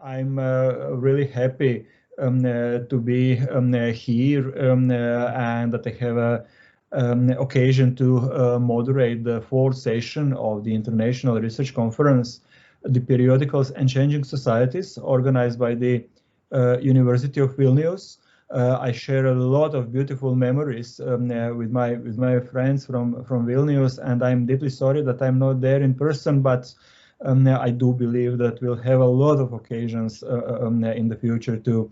I'm really happy to be here and that I have a occasion to moderate the fourth session of the International Research Conference, the Periodicals and Changing Societies, organized by the University of Vilnius. I share a lot of beautiful memories with my friends from Vilnius, and I'm deeply sorry that I'm not there in person, but I do believe that we'll have a lot of occasions in the future to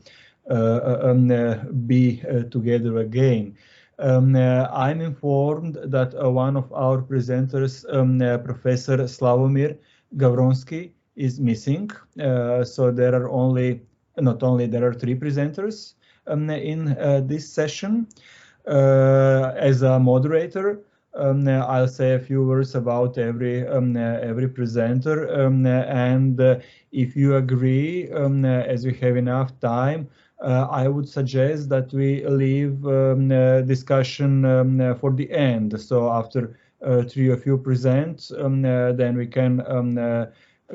be together again. I'm informed that one of our presenters, Professor Sławomir Gawroński, is missing. So there are there are three presenters in this session. As a moderator, I'll say a few words about every presenter, and if you agree, as we have enough time, I would suggest that we leave discussion for the end. So after three of you present, then we can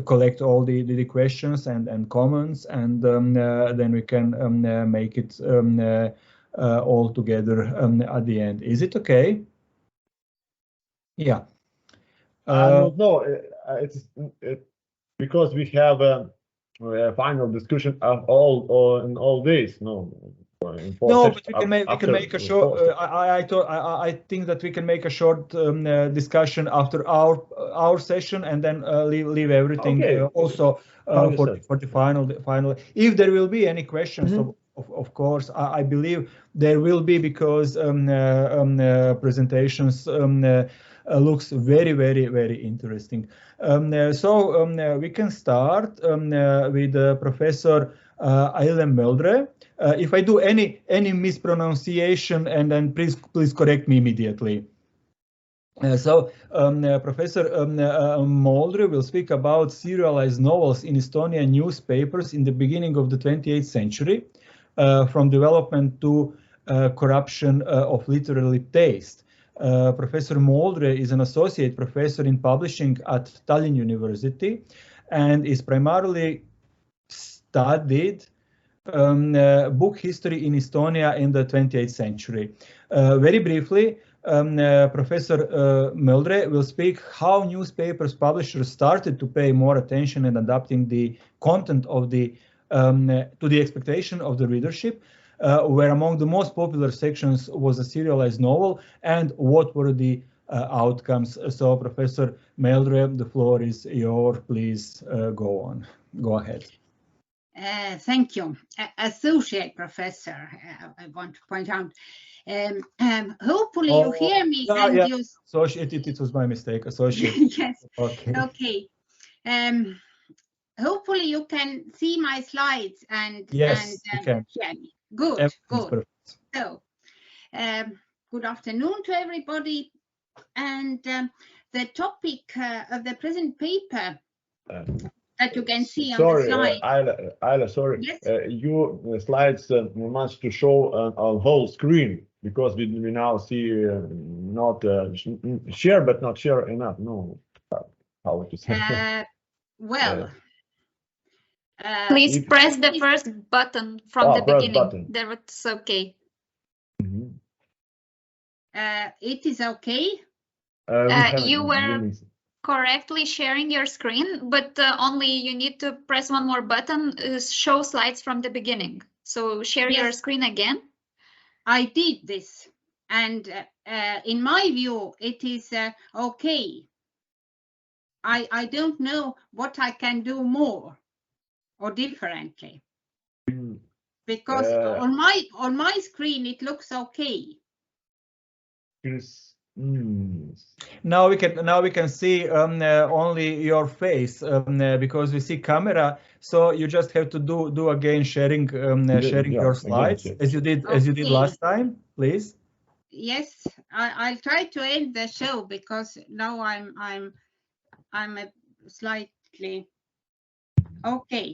collect all the questions and comments, and then we can make it all together at the end. Is it okay? Yeah. No, it's because we have a final discussion of all days. No, but we can make a short. I think that we can make a short discussion after our session, and then leave everything also for the final. If there will be any questions, of course, I believe there will be, because presentations looks very interesting. So we can start with Professor Aile Möldre. If I do any mispronunciation, and then please correct me immediately. So Professor Möldre will speak about serialized novels in Estonian newspapers in the beginning of the 28th century, from development to corruption of literary taste. Professor Möldre is an associate professor in publishing at Tallinn University, and is primarily studied book history in Estonia in the 28th century. Very briefly, Professor Möldre will speak how newspapers publishers started to pay more attention in adapting the content of the to the expectation of the readership, where among the most popular sections was a serialized novel, and what were the outcomes. So Professor Möldre, the floor is yours. Please go on. Go ahead. Thank you. Associate professor, I want to point out. Hopefully you hear me. Associate, it was my mistake. Associate. Yes. Okay. Hopefully you can see my slides and you can hear me. Good. Perfect. So, good afternoon to everybody. And the topic of the present paper that you can see on the slide. Aile, sorry. Yes? You slides must to show on whole screen, because we now see not share, but not share enough. No, how to say? Please press the first button from the beginning. That's okay. It is okay. You were correctly sharing your screen, but only you need to press one more button, show slides from the beginning. So share your screen again. I did this, and in my view, it is okay. I don't know what I can do more or differently, because on my screen it looks okay. Now we can see only your face, because we see camera. So you just have to do again sharing your slides as you did last time, please. Yes, I'll try to end the show, because now I'm a slightly okay.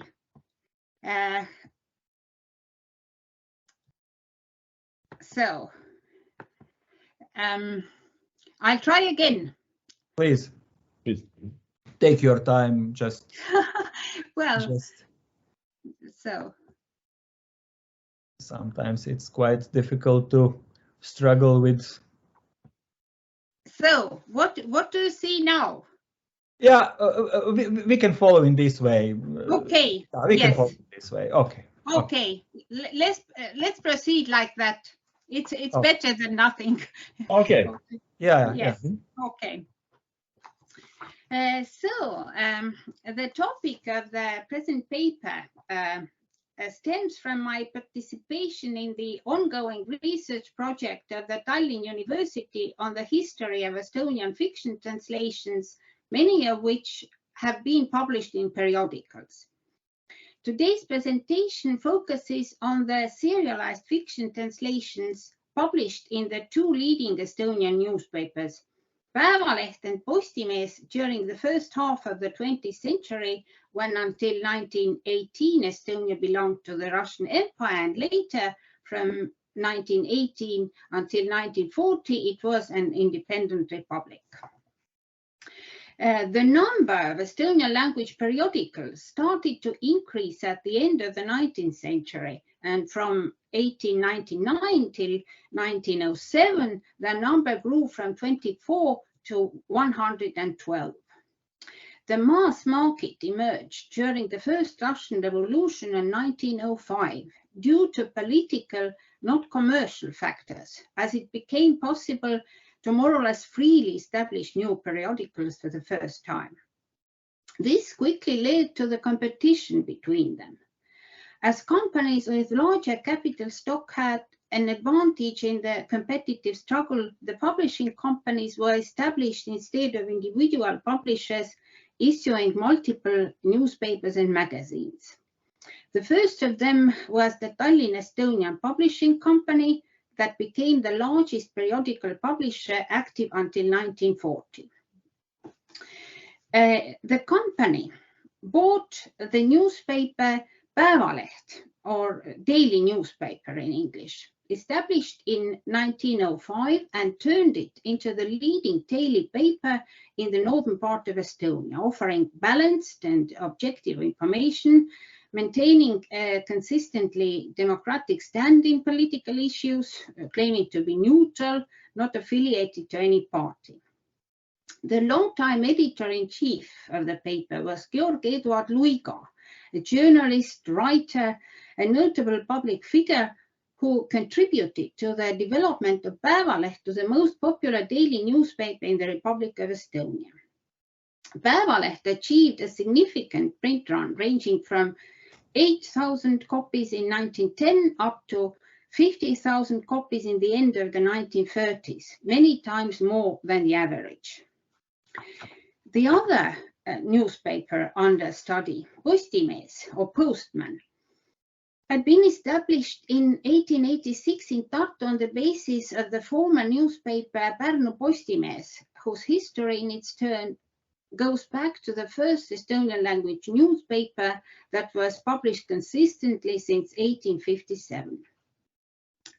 So I'll try again. Please take your time. Just So sometimes it's quite difficult to struggle with. So what do you see now? Yeah, we can follow in this way. Okay. We can follow in this way. Okay. Okay. Let's proceed like that. It's better than nothing. Okay. Yeah. Yes. Yeah. Okay. So the topic of the present paper stems from my participation in the ongoing research project of the Tallinn University on the history of Estonian fiction translations, many of which have been published in periodicals. Today's presentation focuses on the serialized fiction translations published in the two leading Estonian newspapers, Päevaleht and Postimees, during the first half of the 20th century, when until 1918 Estonia belonged to the Russian Empire, and later from 1918 until 1940 it was an independent republic. The number of Estonian language periodicals started to increase at the end of the 19th century, and from 1899 till 1907, the number grew from 24 to 112. The mass market emerged during the first Russian Revolution in 1905 due to political, not commercial factors, as it became possible to more or less freely establish new periodicals for the first time. This quickly led to the competition between them. As companies with larger capital stock had an advantage in the competitive struggle, the publishing companies were established instead of individual publishers issuing multiple newspapers and magazines. The first of them was the Tallinn Estonian Publishing Company, that became the largest periodical publisher active until 1940. The company bought the newspaper Päevaleht, or daily newspaper in English, established in 1905, and turned it into the leading daily paper in the northern part of Estonia, offering balanced and objective information, maintaining a consistently democratic stand in political issues, claiming to be neutral, not affiliated to any party. The long-time editor-in-chief of the paper was Georg Eduard Luiga, a journalist, writer, and notable public figure who contributed to the development of Päevaleht to the most popular daily newspaper in the Republic of Estonia. Päevaleht achieved a significant print run ranging from 8,000 copies in 1910 up to 50,000 copies in the end of the 1930s, many times more than the average. The other newspaper under study, Postimees or Postman, had been established in 1886 in Tartu on the basis of the former newspaper Pärnu Postimees, whose history in its turn goes back to the first Estonian language newspaper that was published consistently since 1857.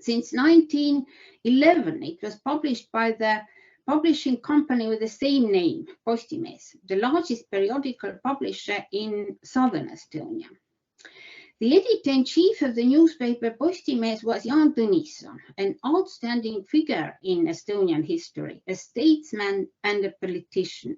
Since 1911, it was published by the publishing company with the same name, Postimees, the largest periodical publisher in southern Estonia. The editor-in-chief of the newspaper Postimees was Jaan Tõnisson, an outstanding figure in Estonian history, a statesman and a politician.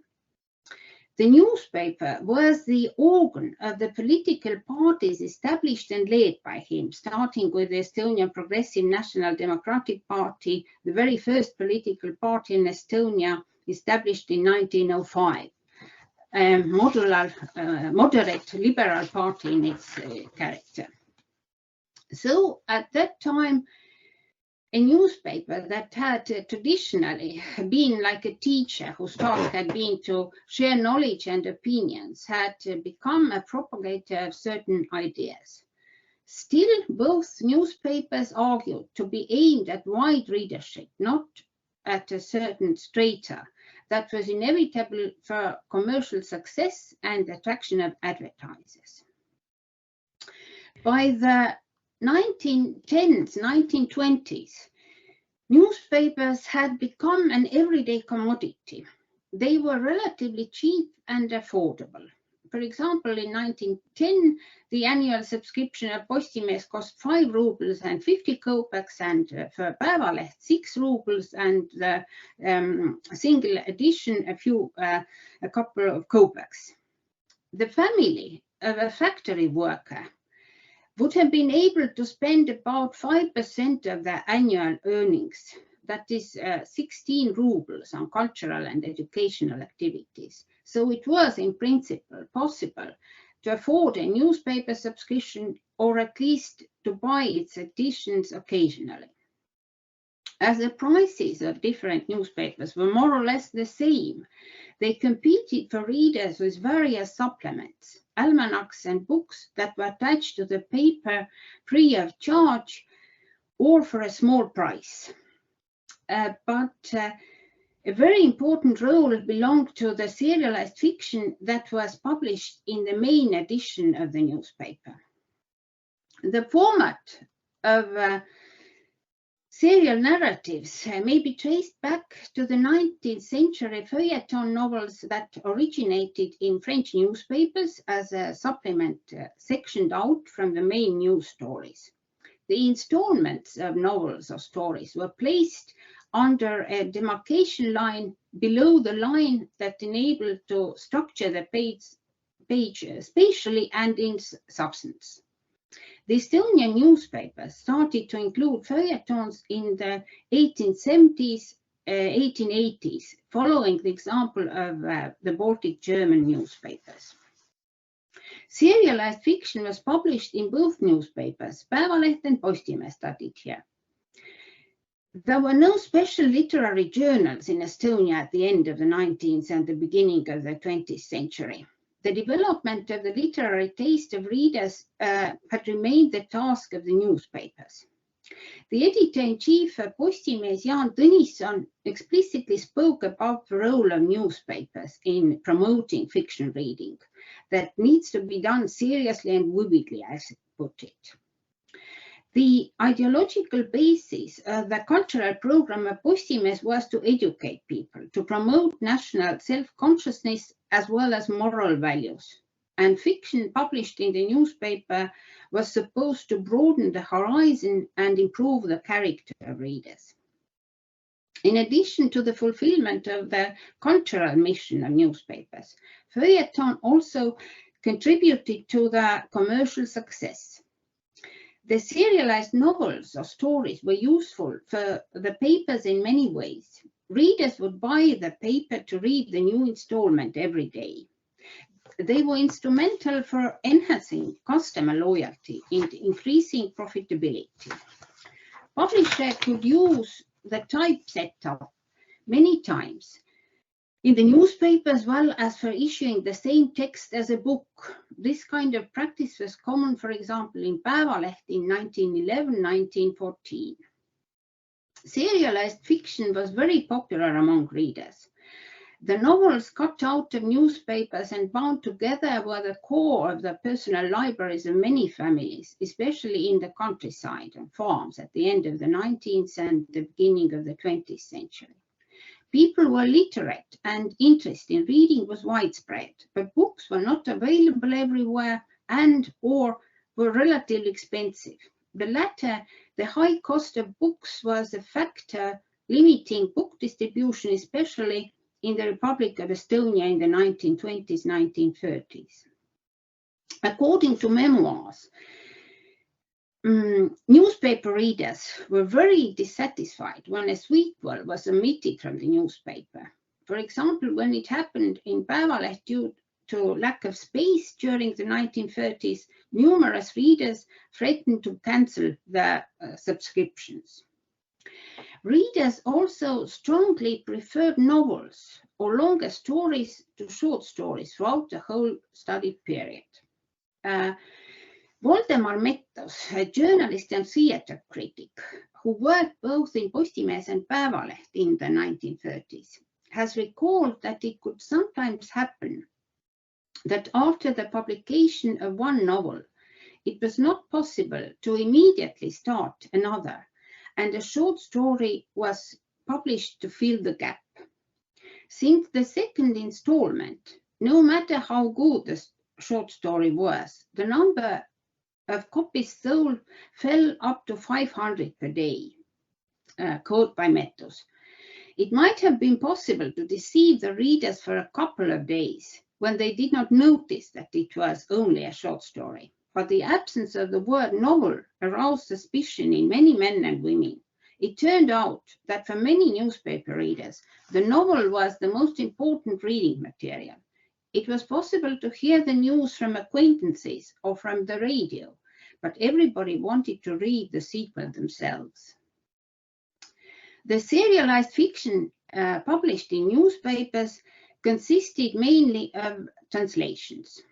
The newspaper was the organ of the political parties established and led by him, starting with the Estonian Progressive National Democratic Party, the very first political party in Estonia, established in 1905, a moderate liberal party in its character. So at that time, a newspaper that had traditionally been like a teacher whose task had been to share knowledge and opinions had become a propagator of certain ideas. Still, both newspapers argued to be aimed at wide readership, not at a certain strata that was inevitable for commercial success and attraction of advertisers. By the 1910s, 1920s, newspapers had become an everyday commodity. They were relatively cheap and affordable. For example, in 1910, the annual subscription of Postimees cost 5 rubles and 50 kopecks, and for Päevaleht 6 rubles, and the single edition a couple of kopecks. The family of a factory worker would have been able to spend about 5% of their annual earnings, that is 16 rubles, on cultural and educational activities. So it was in principle possible to afford a newspaper subscription, or at least to buy its editions occasionally. As the prices of different newspapers were more or less the same, they competed for readers with various supplements, almanacs and books that were attached to the paper free of charge or for a small price. But a very important role belonged to the serialized fiction that was published in the main edition of the newspaper. The format of serial narratives may be traced back to the 19th century feuilleton novels that originated in French newspapers as a supplement sectioned out from the main news stories. The installments of novels or stories were placed under a demarcation line below the line that enabled to structure the page spatially and in substance. The Estonian newspapers started to include feuilletons in the 1870s, 1880s, following the example of the Baltic German newspapers. Serialized fiction was published in both newspapers, Päevaleht and Postimees, studied here. There were no special literary journals in Estonia at the end of the 19th and the beginning of the 20th century. The development of the literary taste of readers had remained the task of the newspapers. The editor-in-chief of Postimees, Jaan Tõnisson, explicitly spoke about the role of newspapers in promoting fiction reading that needs to be done seriously and vividly, as he put it. The ideological basis of the cultural program of Postimees was to educate people, to promote national self-consciousness as well as moral values. And fiction published in the newspaper was supposed to broaden the horizon and improve the character of readers. In addition to the fulfillment of the cultural mission of newspapers, feuilleton also contributed to the commercial success. The serialized novels or stories were useful for the papers in many ways. Readers would buy the paper to read the new installment every day. They were instrumental for enhancing customer loyalty and increasing profitability. Publisher could use the type setup many times in the newspaper as well as for issuing the same text as a book. This kind of practice was common, for example, in Päevaleht in 1911-1914. Serialized fiction was very popular among readers. The novels cut out of newspapers and bound together were the core of the personal libraries of many families, especially in the countryside and farms at the end of the 19th and the beginning of the 20th century. People were literate and interest in reading was widespread, but books were not available everywhere or were relatively expensive. The latter, the high cost of books, was a factor limiting book distribution, especially in the Republic of Estonia in the 1920s, 1930s. According to memoirs, newspaper readers were very dissatisfied when a sequel was omitted from the newspaper. For example, when it happened in Päevaleht due to lack of space during the 1930s, numerous readers threatened to cancel their subscriptions. Readers also strongly preferred novels or longer stories to short stories throughout the whole study period. Voldemar Mettos, a journalist and theatre critic who worked both in Postimees and Päevaleht in the 1930s, has recalled that it could sometimes happen that after the publication of one novel, it was not possible to immediately start another, and a short story was published to fill the gap. Since the second installment, no matter how good short story was, the number of copies sold fell up to 500 per day, quote by Metos. It might have been possible to deceive the readers for a couple of days when they did not notice that it was only a short story. But the absence of the word novel aroused suspicion in many men and women. It turned out that for many newspaper readers, the novel was the most important reading material. It was possible to hear the news from acquaintances or from the radio, but everybody wanted to read the sequel themselves. The serialized fiction published in newspapers consisted mainly of translations.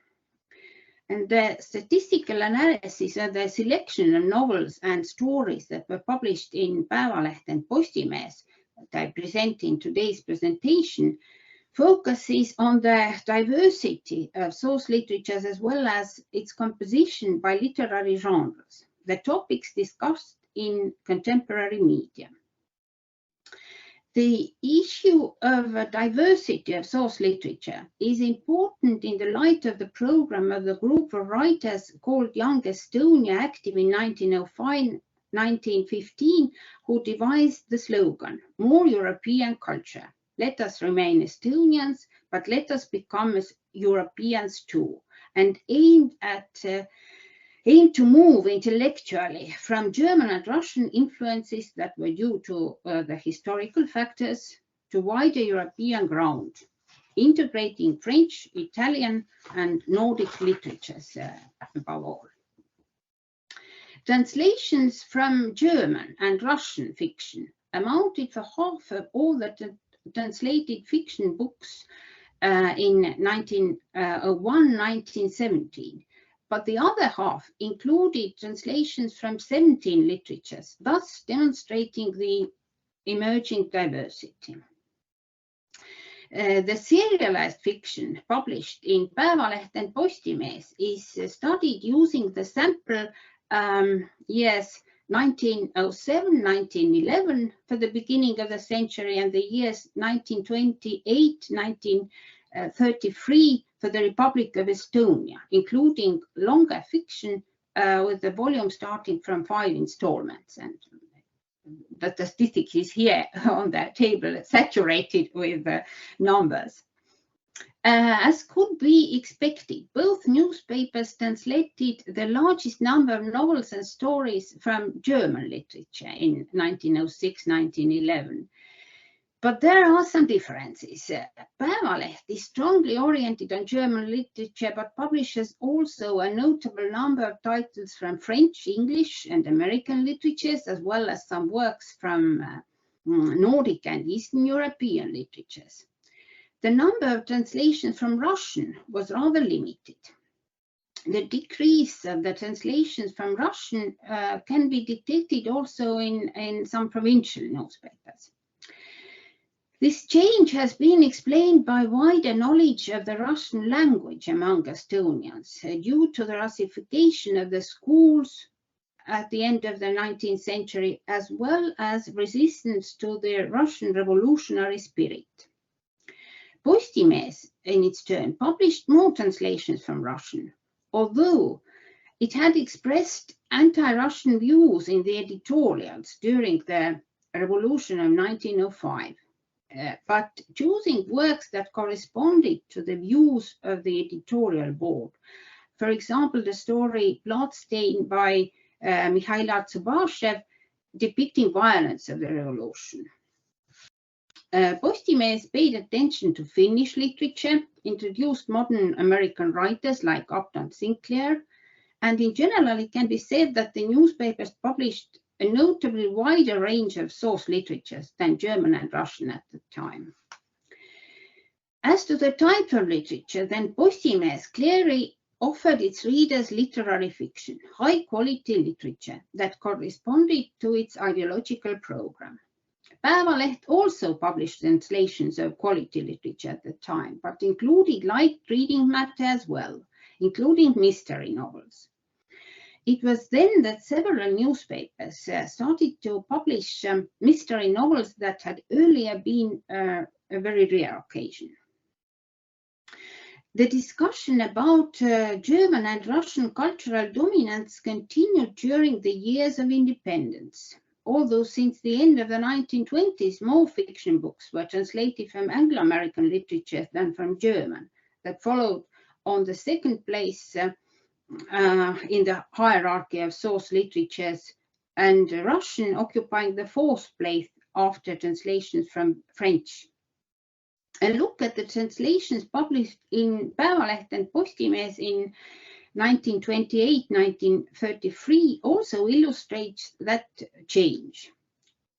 And the statistical analysis of the selection of novels and stories that were published in Päevaleht and Postimees that I present in today's presentation focuses on the diversity of source literatures as well as its composition by literary genres, the topics discussed in contemporary media. The issue of diversity of source literature is important in the light of the program of the group of writers called Young Estonia, active in 1905-1915, who devised the slogan, "More European culture. Let us remain Estonians, but let us become Europeans too," and aimed to move intellectually from German and Russian influences that were due to the historical factors to wider European ground, integrating French, Italian, and Nordic literatures above all. Translations from German and Russian fiction amounted for half of all the translated fiction books in 1901-1917. But the other half included translations from 17 literatures, thus demonstrating the emerging diversity. The serialized fiction published in Päevaleht and Postimees is studied using the sample years 1907-1911 for the beginning of the century and the years 1928-1933 for the Republic of Estonia, including longer fiction with the volume starting from 5 installments. And the statistic is here on the table, saturated with numbers. As could be expected, both newspapers translated the largest number of novels and stories from German literature in 1906-1911. But there are some differences. Päevaleht is strongly oriented on German literature, but publishes also a notable number of titles from French, English, and American literatures, as well as some works from Nordic and Eastern European literatures. The number of translations from Russian was rather limited. The decrease of the translations from Russian can be detected also in some provincial newspapers. This change has been explained by wider knowledge of the Russian language among Estonians due to the Russification of the schools at the end of the 19th century, as well as resistance to the Russian revolutionary spirit. Postimees, in its turn, published more translations from Russian, although it had expressed anti-Russian views in the editorials during the revolution of 1905. But choosing works that corresponded to the views of the editorial board. For example, the story Bloodstain by Mikhail Artsebachev, depicting violence of the revolution. Postimees paid attention to Finnish literature, introduced modern American writers like Upton Sinclair, and in general it can be said that the newspapers published a notably wider range of source literatures than German and Russian at the time. As to the type of literature, then Postimees clearly offered its readers literary fiction, high-quality literature that corresponded to its ideological program. Päevaleht also published translations of quality literature at the time, but included light reading matter as well, including mystery novels. It was then that several newspapers started to publish mystery novels that had earlier been a very rare occasion. The discussion about German and Russian cultural dominance continued during the years of independence, although since the end of the 1920s, more fiction books were translated from Anglo-American literature than from German, that followed on the second place in the hierarchy of source literatures, and Russian occupying the fourth place after translations from French. A look at the translations published in Päevaleht and Postimees in 1928-1933 also illustrates that change.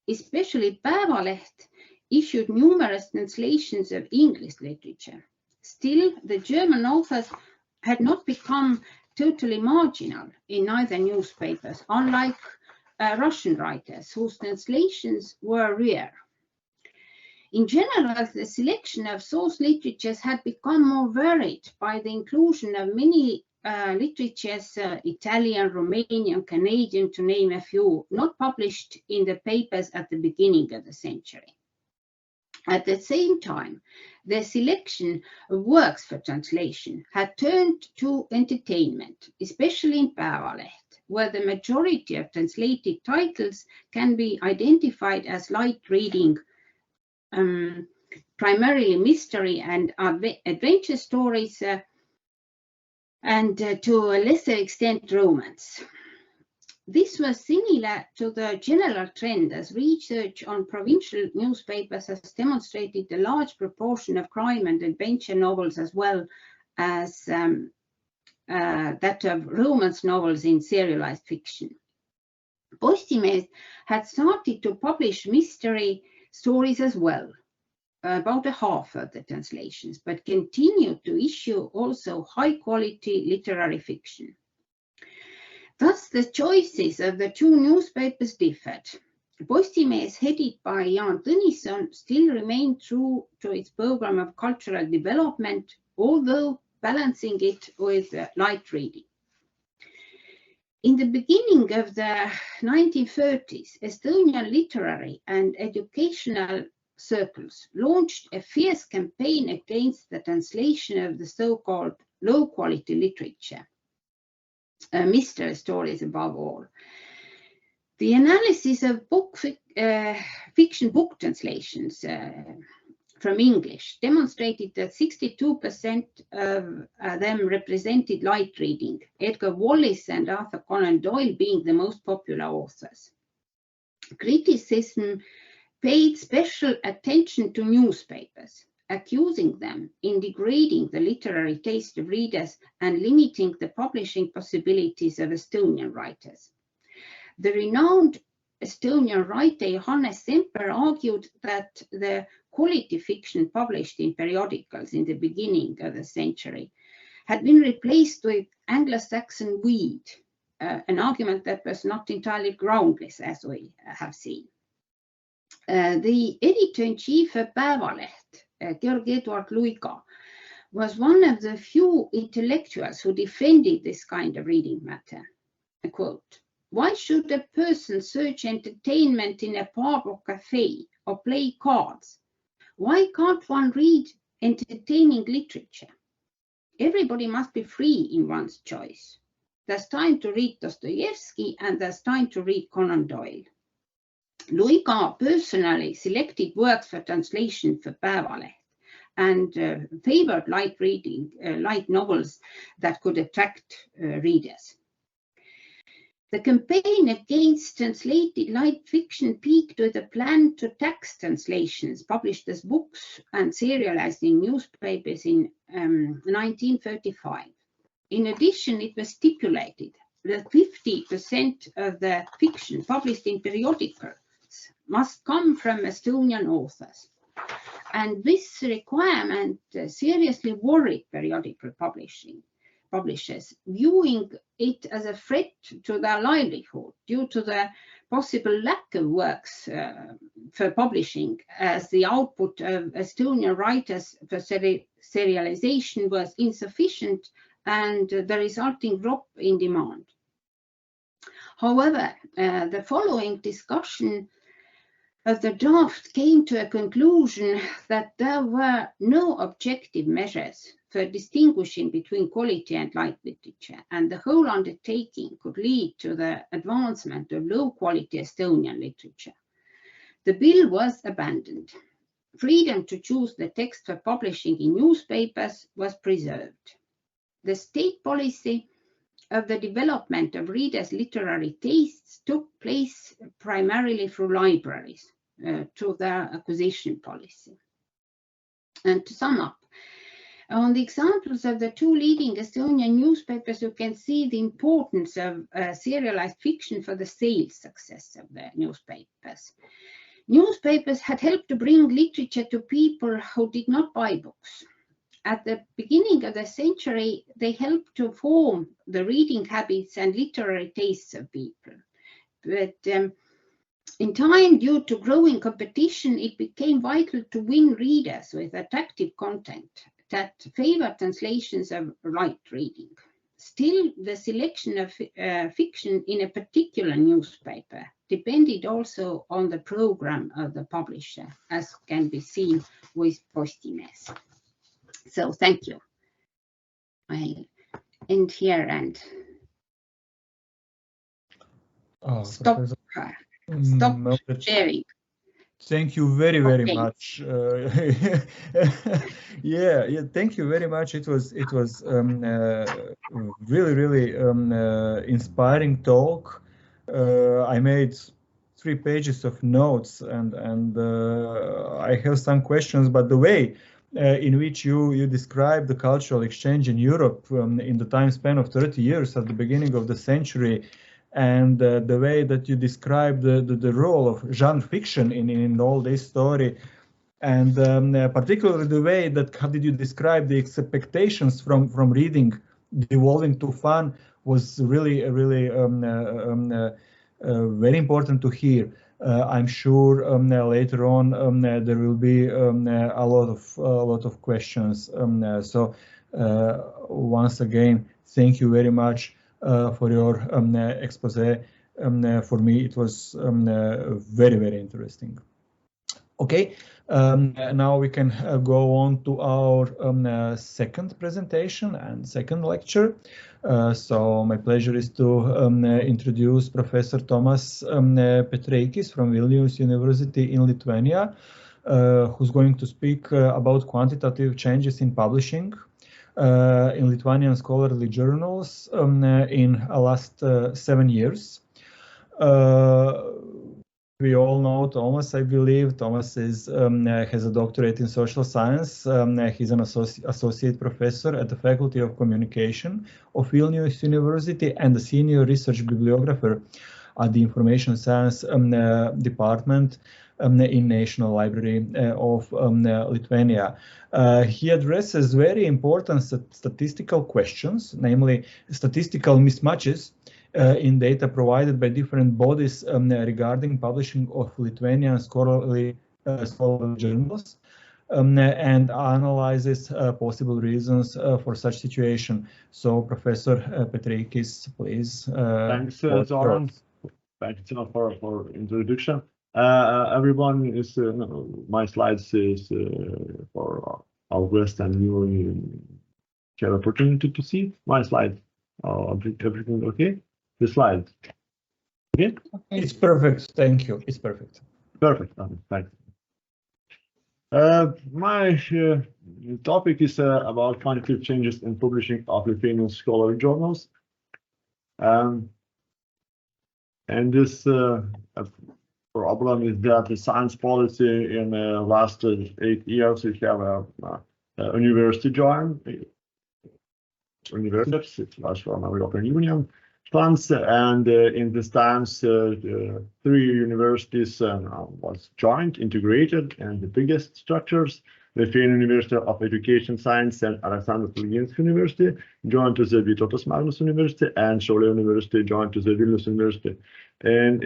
Especially Päevaleht issued numerous translations of English literature. Still, the German authors had not become totally marginal in either newspapers, unlike Russian writers, whose translations were rare. In general, the selection of source literatures had become more varied by the inclusion of many literatures, Italian, Romanian, Canadian, to name a few, not published in the papers at the beginning of the century. At the same time, the selection of works for translation had turned to entertainment, especially in Päevaleht, where the majority of translated titles can be identified as light reading, primarily mystery and adventure stories, and to a lesser extent romance. This was similar to the general trend, as research on provincial newspapers has demonstrated a large proportion of crime and adventure novels, as well as that of romance novels in serialized fiction. Postimees had started to publish mystery stories as well, about a half of the translations, but continued to issue also high-quality literary fiction. Thus, the choices of the two newspapers differed. Postimees, headed by Jaan Tõnisson, still remained true to its program of cultural development, although balancing it with light reading. In the beginning of the 1930s, Estonian literary and educational circles launched a fierce campaign against the translation of the so-called low-quality literature, mystery stories above all. The analysis of fiction book translations from English demonstrated that 62% of them represented light reading, Edgar Wallace and Arthur Conan Doyle being the most popular authors. Criticism paid special attention to newspapers, accusing them in degrading the literary taste of readers and limiting the publishing possibilities of Estonian writers. The renowned Estonian writer Johannes Semper argued that the quality fiction published in periodicals in the beginning of the century had been replaced with Anglo-Saxon weed, an argument that was not entirely groundless, as we have seen. The editor-in-chief of Päevaleht, Georg Eduard Luiga, was one of the few intellectuals who defended this kind of reading matter. I quote, "Why should a person search entertainment in a pub or cafe or play cards? Why can't one read entertaining literature? Everybody must be free in one's choice. There's time to read Dostoevsky and there's time to read Conan Doyle." Luiga personally selected works for translation for Päevaleht and favored light reading, light novels that could attract readers. The campaign against translated light fiction peaked with a plan to tax translations published as books and serialized in newspapers in 1935. In addition, it was stipulated that 50% of the fiction published in periodicals must come from Estonian authors. And this requirement seriously worried periodical publishers, viewing it as a threat to their livelihood due to the possible lack of works for publishing, as the output of Estonian writers for serialization was insufficient and the resulting drop in demand. However, the following discussion of the draft came to a conclusion that there were no objective measures for distinguishing between quality and light literature, and the whole undertaking could lead to the advancement of low-quality Estonian literature. The bill was abandoned. Freedom to choose the text for publishing in newspapers was preserved. The state policy of the development of readers' literary tastes took place primarily through libraries, through their acquisition policy. And to sum up, on the examples of the two leading Estonian newspapers, you can see the importance of serialized fiction for the sales success of the newspapers. Newspapers had helped to bring literature to people who did not buy books. At the beginning of the century, they helped to form the reading habits and literary tastes of people. But in time, due to growing competition, it became vital to win readers with attractive content that favor translations of light reading. Still, the selection of fiction in a particular newspaper depended also on the program of the publisher, as can be seen with Postimees. So thank you. I'll end here and stop sharing. Thank you very much. Yeah, thank you very much. It was really inspiring talk. I made 3 pages of notes, and I have some questions, but the way in which you describe the cultural exchange in Europe in the time span of 30 years at the beginning of the century, and the way that you describe the role of genre fiction in all this story, and particularly the way that how did you describe the expectations from reading devolving to fun was really very important to hear. I'm sure later on there will be a lot of questions. So once again, thank you very much for your expose. For me, it was very interesting. Okay, now we can go on to our second presentation and second lecture. So my pleasure is to introduce Professor Tomas Petreikis from Vilnius University in Lithuania, who's going to speak about quantitative changes in publishing in Lithuanian scholarly journals in the last 7 years. We all know Tomas, I believe. Tomas has a doctorate in social science. He's an associate professor at the Faculty of Communication of Vilnius University and a senior research bibliographer at the Information Science Department in National Library of Lithuania. He addresses very important statistical questions, namely statistical mismatches in data provided by different bodies regarding publishing of Lithuanian scholarly journals, and analyzes possible reasons for such situation. So, Professor Petreikis, please. Thanks, Zoran. Thanks for introduction. Everyone is my slides is for our guest, and you have opportunity to see my slides. Everything okay? The slide. Okay? It's perfect. Thank you. It's perfect. Perfect. Thanks. My topic is about quantitative changes in publishing of Lithuanian scholarly journals. And this problem is that the science policy in the last 8 years, we have a university join. Universities, it was from the European Union funds, and in this times 3 universities was joined, integrated, and the biggest structures, the Lithuanian University of Education Science and Aleksandras Stulginskis University joined to the Vytautas Magnus University, and Šiaulių University joined to the Vilnius University. And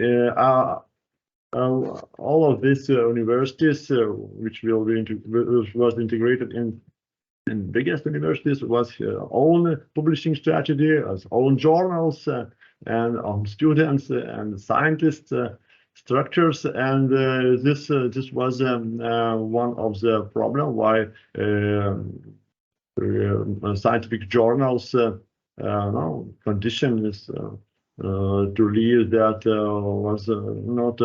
all of these universities, which was integrated in biggest universities, was own publishing strategy, as own journals, and students and scientists structures, and this was one of the problem why scientific journals condition is to read that was not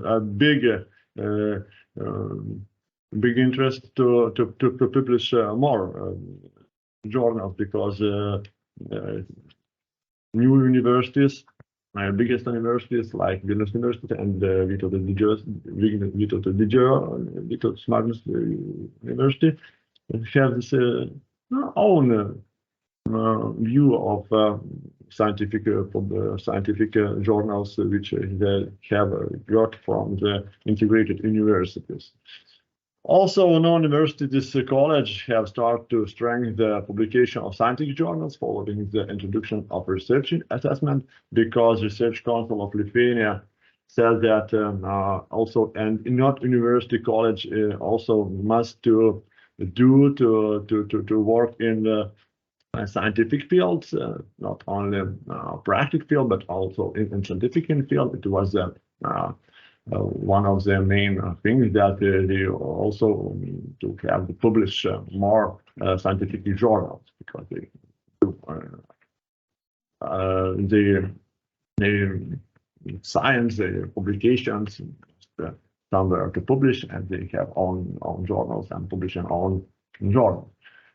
a big interest to publish more journals, because new universities, biggest universities like Vilnius University and Vytautas Magnus University have this own view of scientific journals which they have got from the integrated universities. Also, non-universities college have started to strengthen the publication of scientific journals following the introduction of research assessment, because Research Council of Lithuania said that also, and not university college also must to work in the scientific fields, not only practical field, but also in scientific field. It was one of the main things that they also to have to publish more scientific journals, because they do the science, the publications somewhere to publish, and they have own journals and publish their own journals.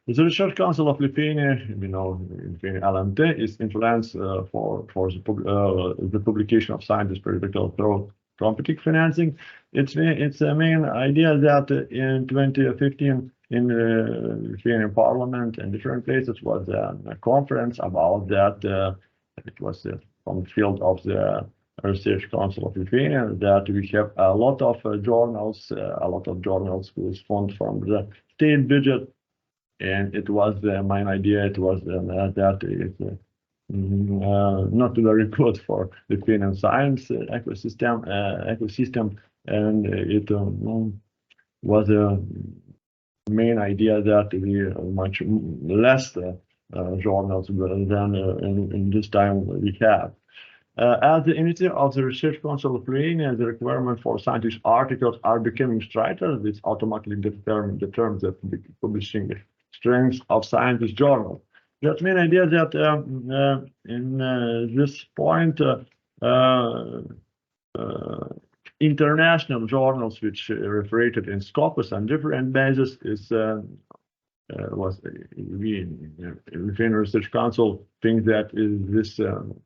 The Research Council of Lithuania, Lithuanian LMT, is influence for the publication of scientists periodical through competitive financing. It's a main idea that in 2015 in the Lithuanian Parliament and different places was a conference about that. It was from the field of the Research Council of Lithuania, that we have a lot of journals whose funded from the state budget. And it was the main idea. It was that it's not very good for the Lithuanian science ecosystem, and it was a main idea that we much less journals than in this time we have. As the initiative of the Research Council of Lithuania, the requirement for scientific articles are becoming stricter. This automatically determines the publishing strength of scientist journals. That main idea that in this point, international journals which referred in Scopus and different bases is was Lithuanian Research Council think that this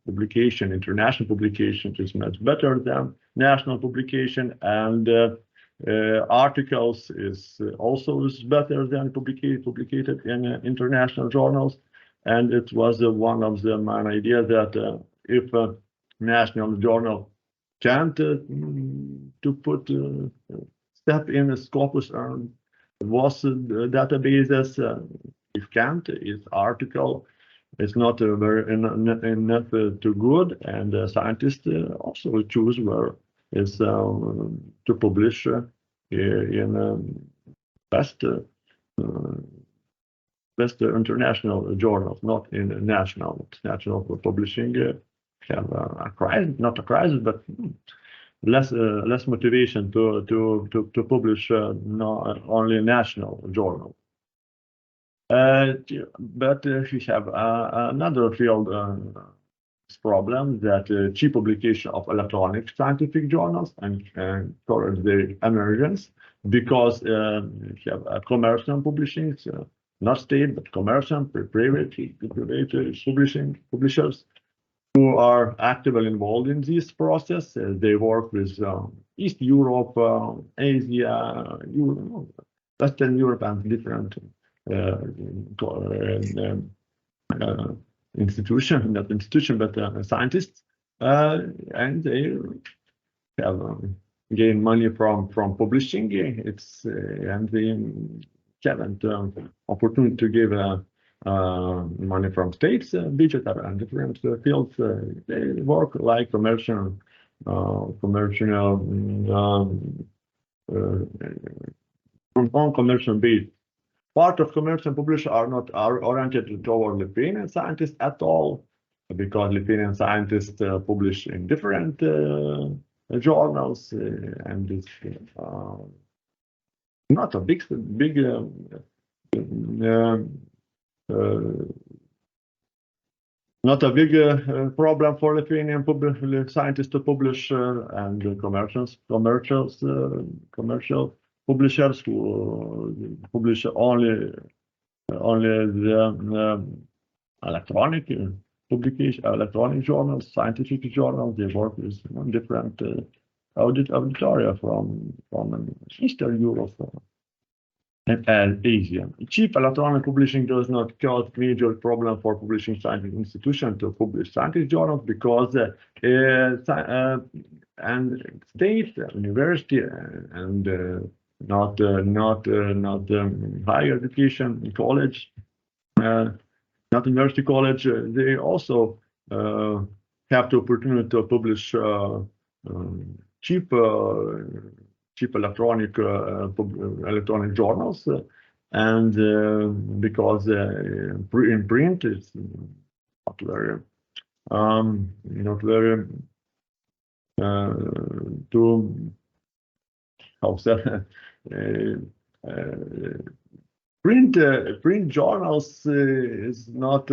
publication, international publication, is much better than national publication, and articles is also better than publicated in international journals. And it was one of the main ideas that if a national journal can't to put step in a Scopus was databases, if can't, its article is not very enough too good, and scientists also choose where is to publish in best international journals, not in national publishing. Have a crisis, not a crisis, but less motivation to publish only national journal. But we have another field problem, that cheap publication of electronic scientific journals and encourage their emergence, because we have commercial publishing, not state but commercial, private publishers who are actively involved in this process. They work with East Europe, Asia, Western Europe, and different scientists, and they have gained money from publishing. It's and they haven't opportunity to give money from states budget and different fields. They work like commercial commercial base. Part of commercial publishers are not oriented toward Lithuanian scientists at all, because Lithuanian scientists publish in different journals, and it's not a big not a big problem for Lithuanian scientists to publish, and commercial publishers who publish only the electronic publication, electronic journals, scientific journals. They work with different auditoria from Eastern Europe and Asia. Cheap electronic publishing does not cause major problem for publishing scientific institutions to publish scientific journals, because and state, university, and not higher education, college, not university, college, they also have the opportunity to publish cheap electronic journals, and because in print it's not very to how say print journals is not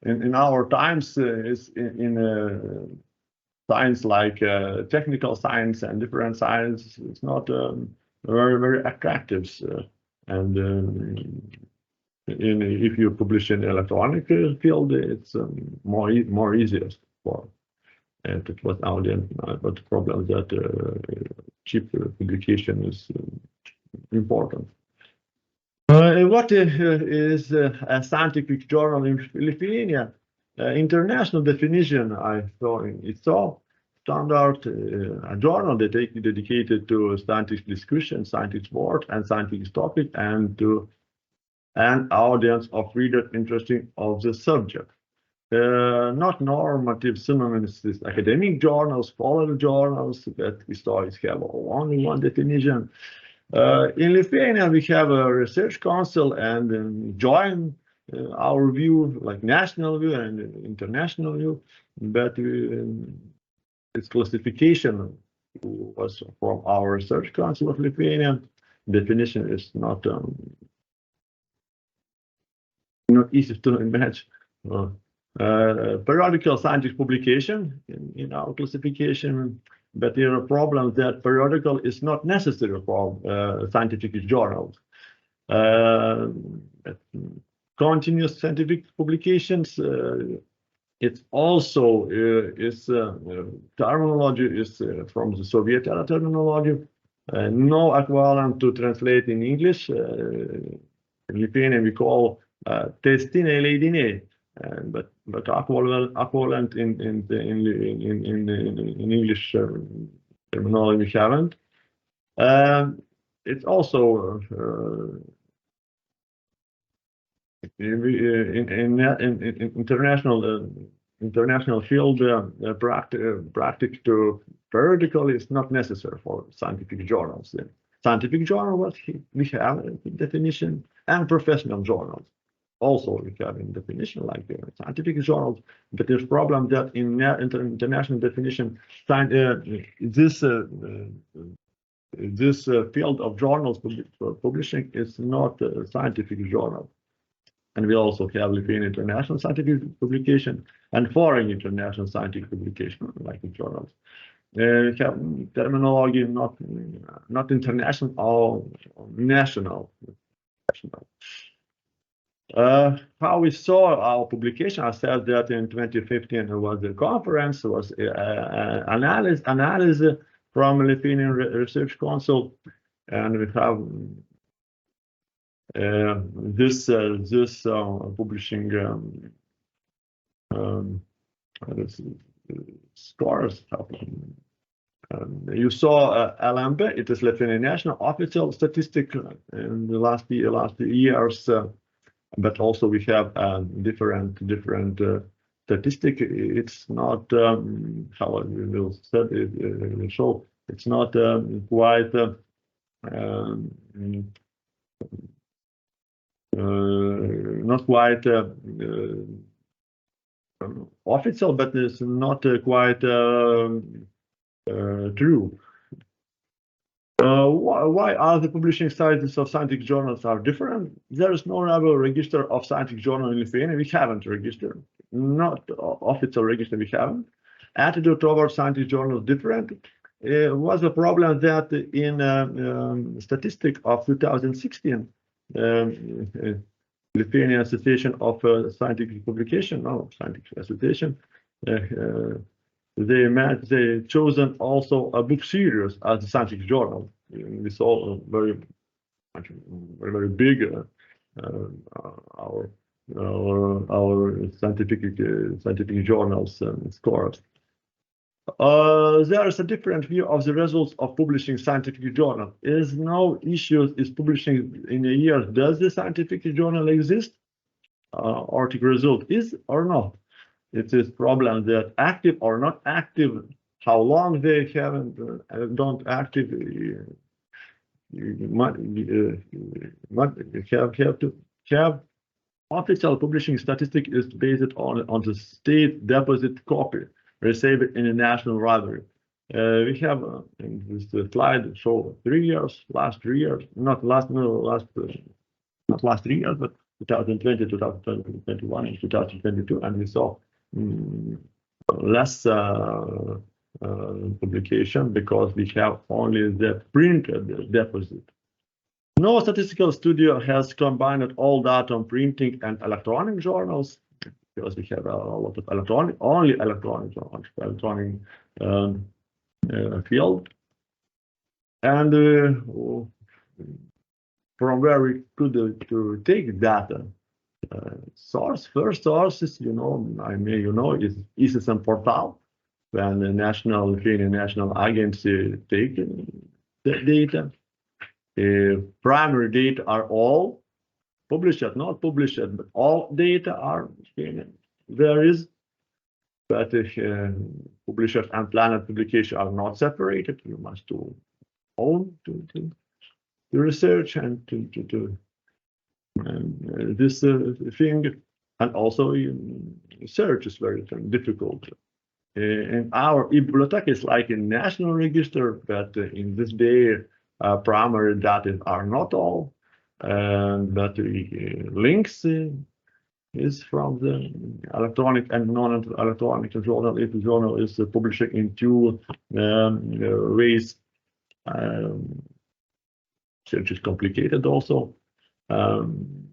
in our times is in science like technical science and different science. It's not very attractive, and if you publish in electronic field, it's more easiest for. And it was now but the problem that cheap publication is important. What is a scientific journal in Lithuania? International definition, I thought it's all standard a journal dedicated to scientific discussion, scientific work, and scientific topic, and to an audience of readers interested of the subject. Not normative synonyms with academic journals, scholarly journals, but historians have only one definition. In Lithuania, we have a research council and join our view, like national view and international view, but its classification was from our research council of Lithuania. Definition is not easy to imagine. Periodical scientific publication in our classification, but there are problems that periodical is not necessary for scientific journals. Continuous scientific publications, it's also terminology is from the Soviet era terminology, no equivalent to translate in English. In Lithuanian we call testiniai leidiniai, but equivalent in English terminology we haven't. It's also in international field, practice to periodical is not necessary for scientific journals. Scientific journal, we have a definition, and professional journals also we have a definition like scientific journals. But there's problem that in international definition, this field of journals publishing is not a scientific journal. And we also have Lithuanian international scientific publication and foreign international scientific publication, like in journals. We have terminology not international or national. How we saw our publication, I said that in 2015 there was a conference, was analysis from Lithuanian Research Council, and we have this publishing scores. You saw LMB, it is Lithuanian national official statistic in the last years, but also we have different statistic. It's not how I will say it, show. It's not quite official, but it's not quite true. Why are the publishing sizes of scientific journals are different? There is no level register of scientific journal in Lithuania. We haven't registered, not official register. We haven't. Attitude towards scientific journals different. It was a problem that in statistic of 2016, Lithuanian Association of Scientific Publication, no, Scientific Association, they chosen also a book series as a scientific journal. We saw very big our scientific journals scores. There is a different view of the results of publishing scientific journal. Is no issues is publishing in a year. Does the scientific journal exist? Article result is or not? It is problem that active or not active, how long they haven't don't active. You might have to have official publishing statistic is based on the state deposit copy received in the national library. We have in this slide show 3 years, last 3 years, not last 3 years, but 2020, 2021, and 2022, and we saw less publication because we have only the printed deposit. No statistical studio has combined all data on printing and electronic journals because we have a lot of electronic field. And from where we could to take data. First sources, is ISSN portal, when the Lithuanian National Agency take the data. Primary data are all published, not published, but all data are there is, but published and planned publication are not separated. You must do own to research and to this thing, and also search is very difficult. And our bibliothèque is like a national register, but in this day, primary data are not all, but links is from the electronic and non-electronic journal. If the journal is published in two ways, search is complicated also. And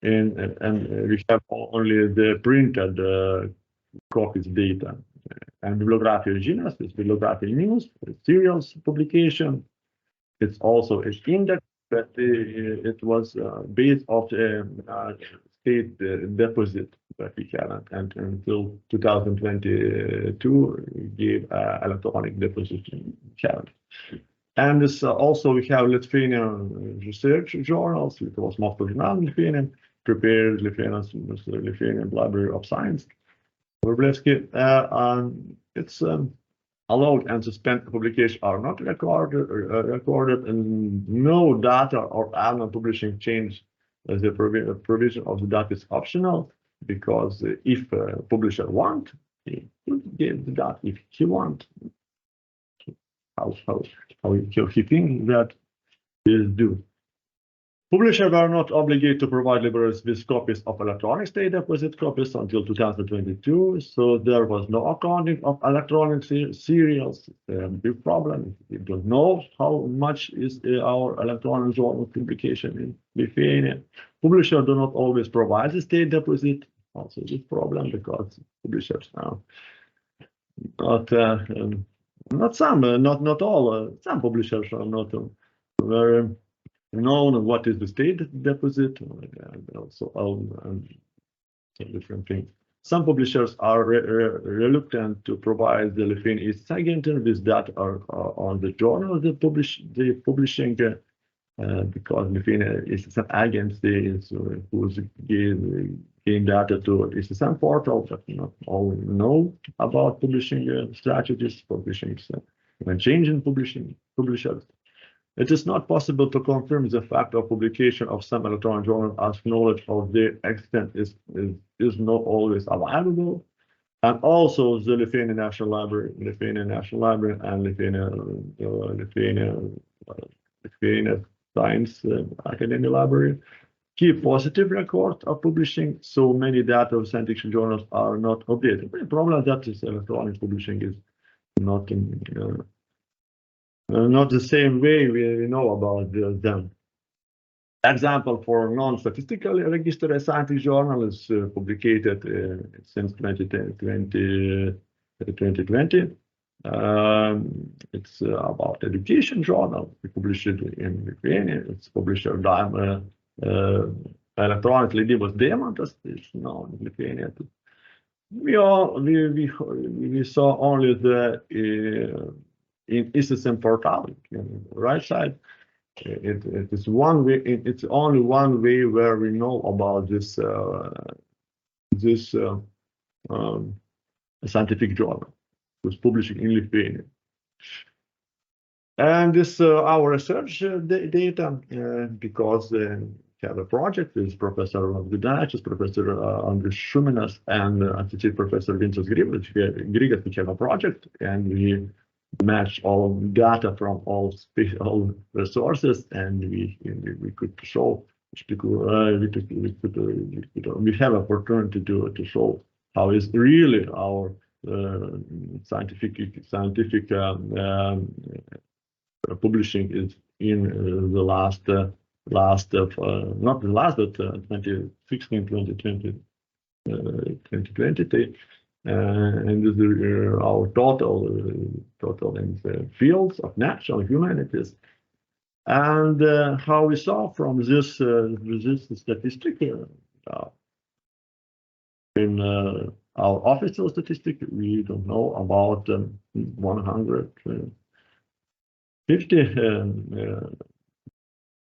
we have only the printed copies data. And bibliography genus is bibliography news, serials publication. It's also an index, but it was based off the state deposit that we had, and until 2022 we gave electronic deposit challenge. And this also we have Lithuanian research journals. It was most of Lithuanian, prepared Lithuanian Library of Science. And it's allowed and suspended publication are not recorded, and no data or annual publishing change. The provision of the data is optional, because if a publisher want, he could give the data if he want. How he think that is due. Publishers are not obligated to provide libraries with copies of electronic state deposit copies until 2022, so there was no accounting of electronic serials. Big problem. We don't know how much is our electronic journal publication in Lithuania. Publishers do not always provide the state deposit. Also, this problem because publishers are not all. Some publishers are not very known what is the state deposit, and also different things. Some publishers are reluctant to provide the Lithuanian agent with data on the journal they publishing, because Lithuania is an agency who's gain data to ISSN portal, but not all know about publishing strategies, publishing when changing publishers. It is not possible to confirm the fact of publication of some electronic journal, as knowledge of their extent is not always available. And also the Lithuanian National Library, and Lithuanian Lithuania Science Academy Library. Keep positive record of publishing. So many data of scientific journals are not updated. The problem that is electronic publishing is not not the same way we know about them. Example for non-statistically registered scientific journal is published since 2020. It's about education journal. We published it in Lithuania. It's published electronically. It was Deimantas. It's now in Lithuania. We saw only the in ISSM portal, right side. It is one way. It's only one way where we know about this scientific journal was published in Lithuania. And this our research data because we have a project with Professor Velagič, Professor Andrius Šuminas, and Associate Professor Vincas Grigas. We have a project, and we match all data from all resources, and we could show. We have opportunity to show how is really our scientific publishing is in the last not the last, but 2016, 2020, 2020. And this is our total in the fields of natural humanities, and how we saw from this statistic in our official statistic, we don't know about 150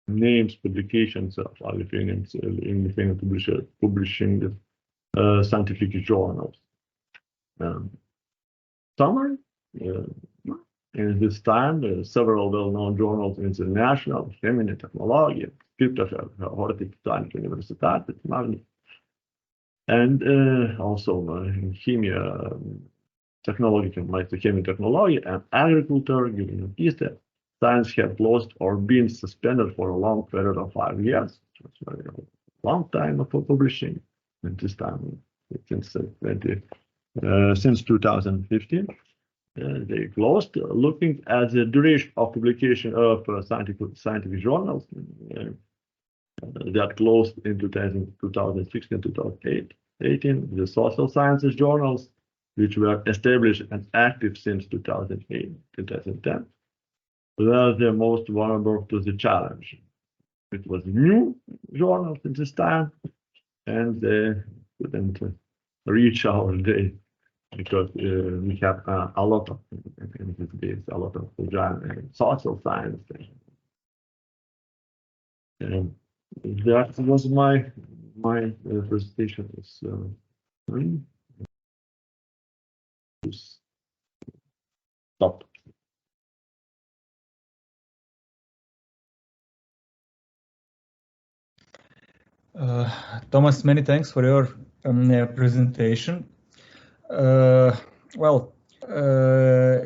names, publications of Lithuanians in Lithuanian publishing scientific journals. Summary, in this time, several well-known journals international, Cheminė technologija, skirta Horticulturinė universitate, and also chemia, technology, like the chemical technology and agriculture, gyvulininkystė, science have closed or been suspended for a long period of 5 years. It's a very long time for publishing. And this time, since 2015, they closed. Looking at the duration of publication of scientific journals that closed in 2016, 2018, the social sciences journals, which were established and active since 2008, 2010, were the most vulnerable to the challenge. It was new journals at this time, and they couldn't reach our day because we have a lot of in these days, a lot of social science. And that was my presentation. Stop. Tomas, many thanks for your presentation. Well,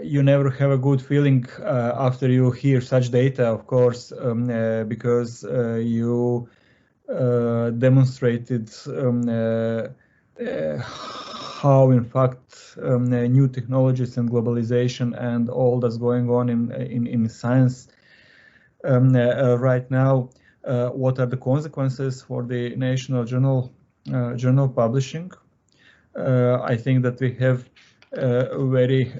you never have a good feeling after you hear such data, of course, because you demonstrated how, in fact, new technologies and globalization and all that's going on in science right now, what are the consequences for the national journal publishing. I think that we have a very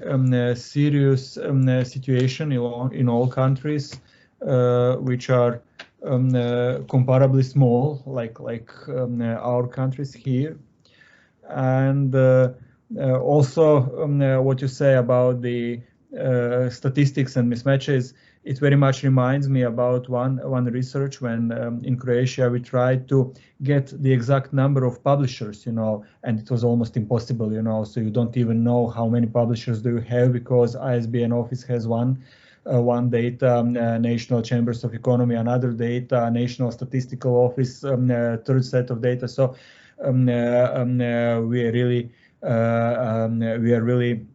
serious situation in all countries, which are comparably small, like our countries here. And also what you say about the statistics and mismatches, it very much reminds me about one research when in Croatia we tried to get the exact number of publishers, and it was almost impossible, so you don't even know how many publishers do you have, because ISBN office has one data, National Chambers of Economy another data, National Statistical Office third set of data. So we are really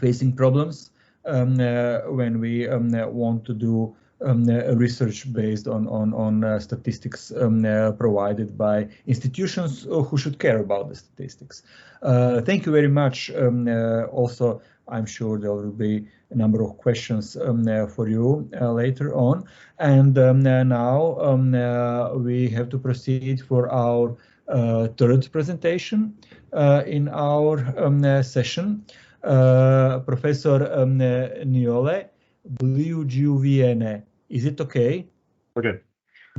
facing problems when we want to do research based on statistics provided by institutions who should care about the statistics. Thank you very much. Also, I'm sure there will be a number of questions for you later on. And now we have to proceed for our third presentation in our session. Professor Nijolė, Bliūdžiuvienė. Is it okay? Okay.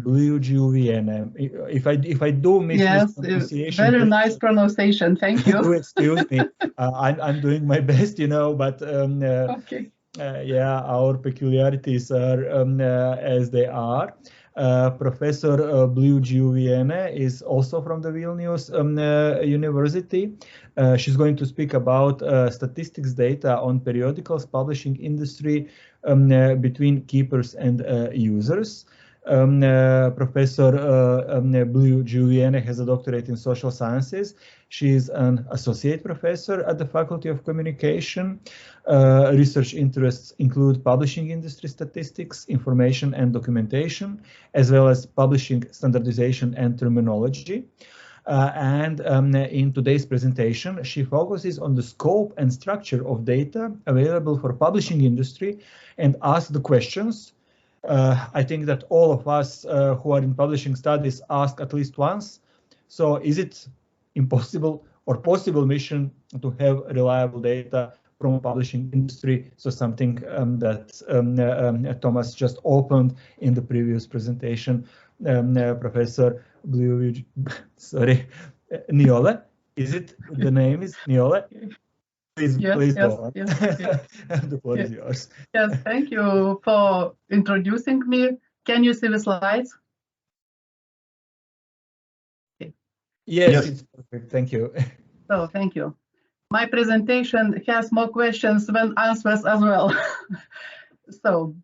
Bliūdžiuvienė. If I do miss this pronunciation, very nice pronunciation. Thank you. Excuse me. I'm doing my best, you know, but okay. Yeah, our peculiarities are as they are. Professor Bliūdžiuvienė is also from the Vilnius University. She's going to speak about statistics data on periodicals publishing industry between keepers and users. Professor Bliūdžiuvienė has a doctorate in social sciences. She is an associate professor at the Faculty of Communication. Research interests include publishing industry statistics, information and documentation, as well as publishing standardization and terminology. And in today's presentation, she focuses on the scope and structure of data available for publishing industry and asks the questions. I think that all of us who are in publishing studies ask at least once. So is it impossible or possible mission to have reliable data from publishing industry? So something that Tomas just opened in the previous presentation. Professor Nijolė, is it the name is Nijolė? Please, yes, please yes, go on. yes, yes. The floor is yours. Yes, thank you for introducing me. Can you see the slides? Okay. Yes, it's perfect. Thank you. So, thank you. My presentation has more questions than answers as well. So,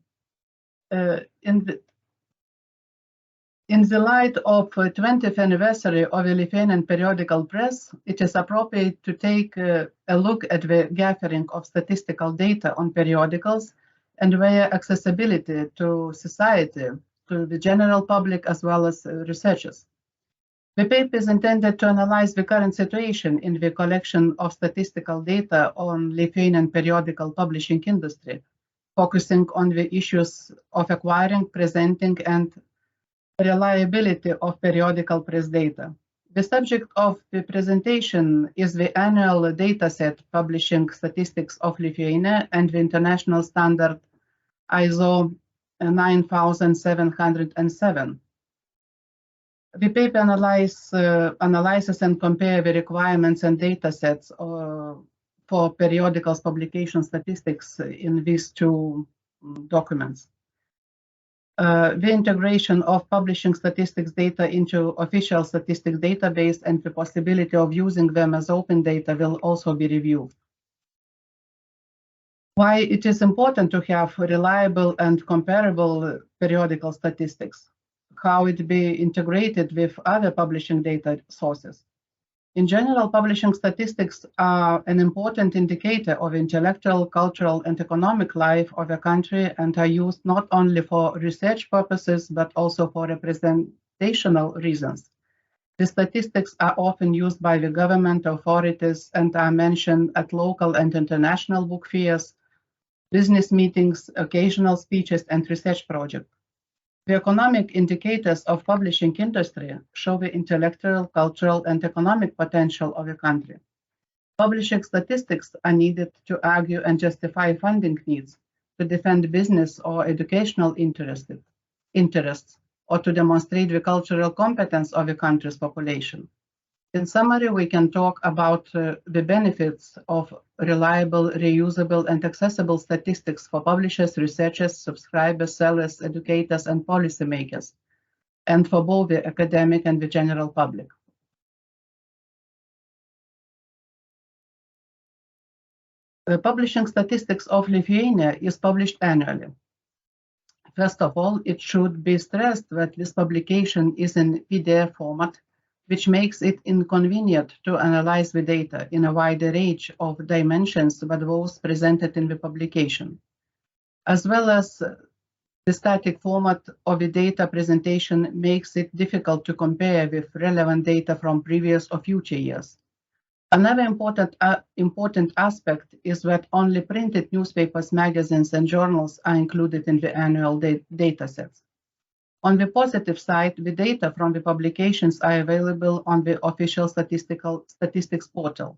in the light of 20th anniversary of the Lithuanian periodical press, it is appropriate to take a look at the gathering of statistical data on periodicals and their accessibility to society, to the general public, as well as researchers. The paper is intended to analyze the current situation in the collection of statistical data on Lithuanian periodical publishing industry, focusing on the issues of acquiring, presenting, and reliability of periodical press data. The subject of the presentation is the annual dataset publishing statistics of Lithuania and the international standard ISO 9707. The paper analyzes and compares the requirements and datasets for periodicals publication statistics in these two documents. The integration of publishing statistics data into official statistics database and the possibility of using them as open data will also be reviewed. Why it is important to have reliable and comparable periodical statistics, how it be integrated with other publishing data sources. In general, publishing statistics are an important indicator of intellectual, cultural, and economic life of a country and are used not only for research purposes, but also for representational reasons. The statistics are often used by the government authorities and are mentioned at local and international book fairs, business meetings, occasional speeches, and research projects. The economic indicators of publishing industry show the intellectual, cultural, and economic potential of a country. Publishing statistics are needed to argue and justify funding needs, to defend business or educational interests, or to demonstrate the cultural competence of a country's population. In summary, we can talk about the benefits of reliable, reusable, and accessible statistics for publishers, researchers, subscribers, sellers, educators, and policymakers, and for both the academic and the general public. The publishing statistics of Lithuania is published annually. First of all, it should be stressed that this publication is in PDF format, which makes it inconvenient to analyze the data in a wider range of dimensions than those presented in the publication. As well as The static format of the data presentation makes it difficult to compare with relevant data from previous or future years. Another important aspect is that only printed newspapers, magazines, and journals are included in the annual data sets. On the positive side, the data from the publications are available on the official statistics portal.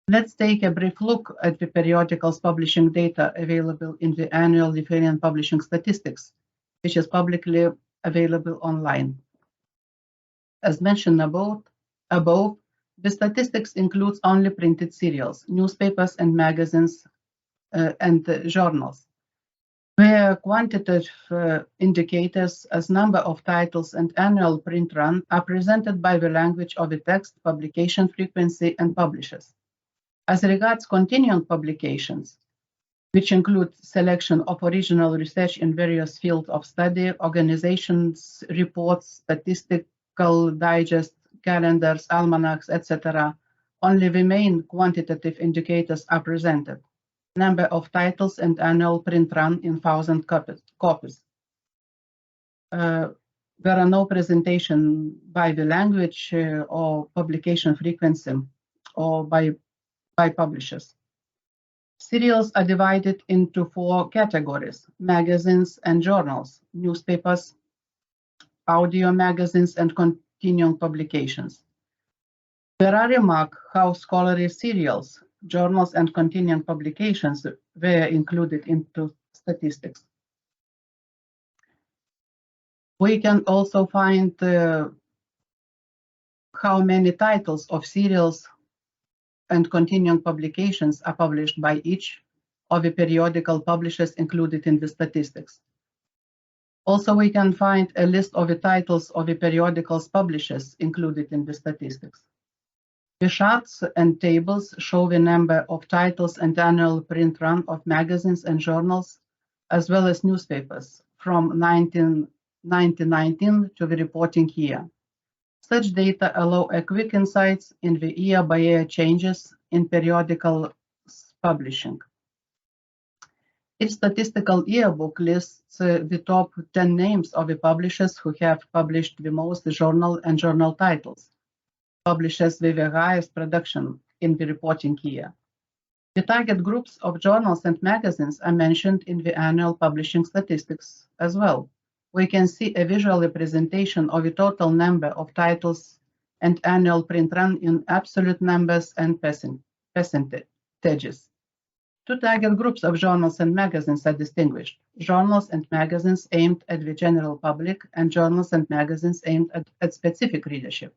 Let's take a brief look at the periodicals publishing data available in the annual Lithuanian publishing statistics, which is publicly available online. As mentioned above, the statistics includes only printed serials, newspapers and magazines and journals, where quantitative indicators as number of titles and annual print run are presented by the language of the text, publication frequency, and publishers. As regards continuing publications, which include selection of original research in various fields of study, organizations, reports, statistical digest, calendars, almanacs, etc., only the main quantitative indicators are presented. Number of titles and annual print run in 1,000 copies. There are no presentation by the language or publication frequency or by publishers. Serials are divided into 4 categories: magazines and journals, newspapers, audio magazines, and continuing publications. There are remarks how scholarly serials, journals, and continuing publications were included into statistics. We can also find how many titles of serials and continuing publications are published by each of the periodical publishers included in the statistics. Also, we can find a list of the titles of the periodicals publishers included in the statistics. The charts and tables show the number of titles and annual print run of magazines and journals, as well as newspapers, from 1919 to the reporting year. Such data allow a quick insights in the year-by-year changes in periodical publishing. Each statistical yearbook lists the top 10 names of the publishers who have published the most journal and journal titles, publishers with the highest production in the reporting year. The target groups of journals and magazines are mentioned in the annual publishing statistics as well. We can see a visual representation of the total number of titles and annual print run in absolute numbers and percentages. 2 target groups of journals and magazines are distinguished: journals and magazines aimed at the general public, and journals and magazines aimed at specific readership,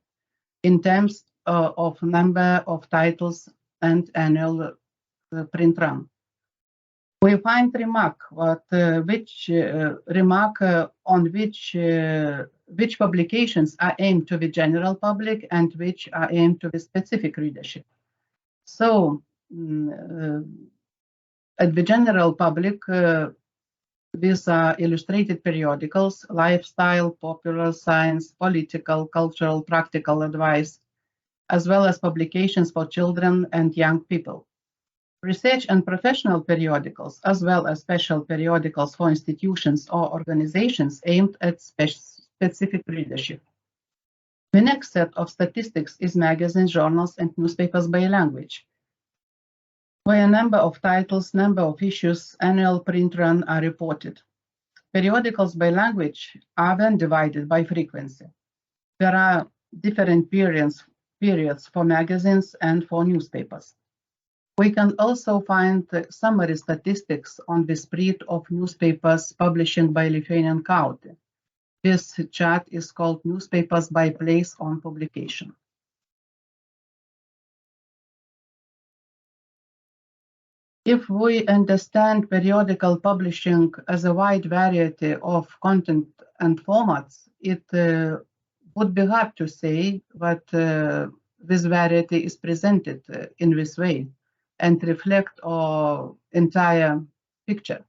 in terms of number of titles and annual print run. We find remark on which publications are aimed to the general public and which are aimed to the specific readership. So, at the general public, these are illustrated periodicals, lifestyle, popular science, political, cultural, practical advice, as well as publications for children and young people. Research and professional periodicals, as well as special periodicals for institutions or organizations aimed at specific readership. The next set of statistics is magazines, journals, and newspapers by language, where a number of titles, number of issues, annual print run are reported. Periodicals by language are then divided by frequency. There are different periods for magazines and for newspapers. We can also find summary statistics on the spread of newspapers publishing by Lithuanian county. This chart is called Newspapers by Place on Publication. If we understand periodical publishing as a wide variety of content and formats, it would be hard to say that this variety is presented in this way and reflect our entire picture.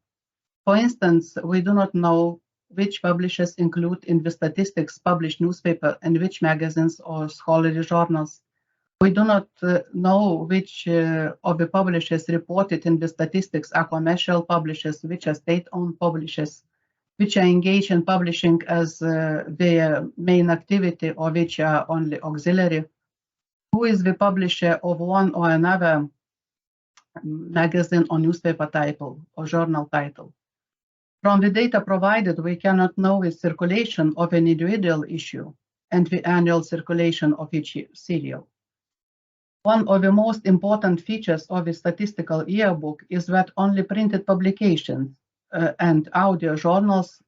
For instance, we do not know which publishers include in the statistics published newspaper and which magazines or scholarly journals. We do not know which of the publishers reported in the statistics are commercial publishers, which are state-owned publishers, which are engaged in publishing as their main activity or which are only auxiliary, who is the publisher of one or another magazine or newspaper title or journal title. From the data provided, we cannot know the circulation of an individual issue and the annual circulation of each serial. One of the most important features of the statistical yearbook is that only printed publications and audio journals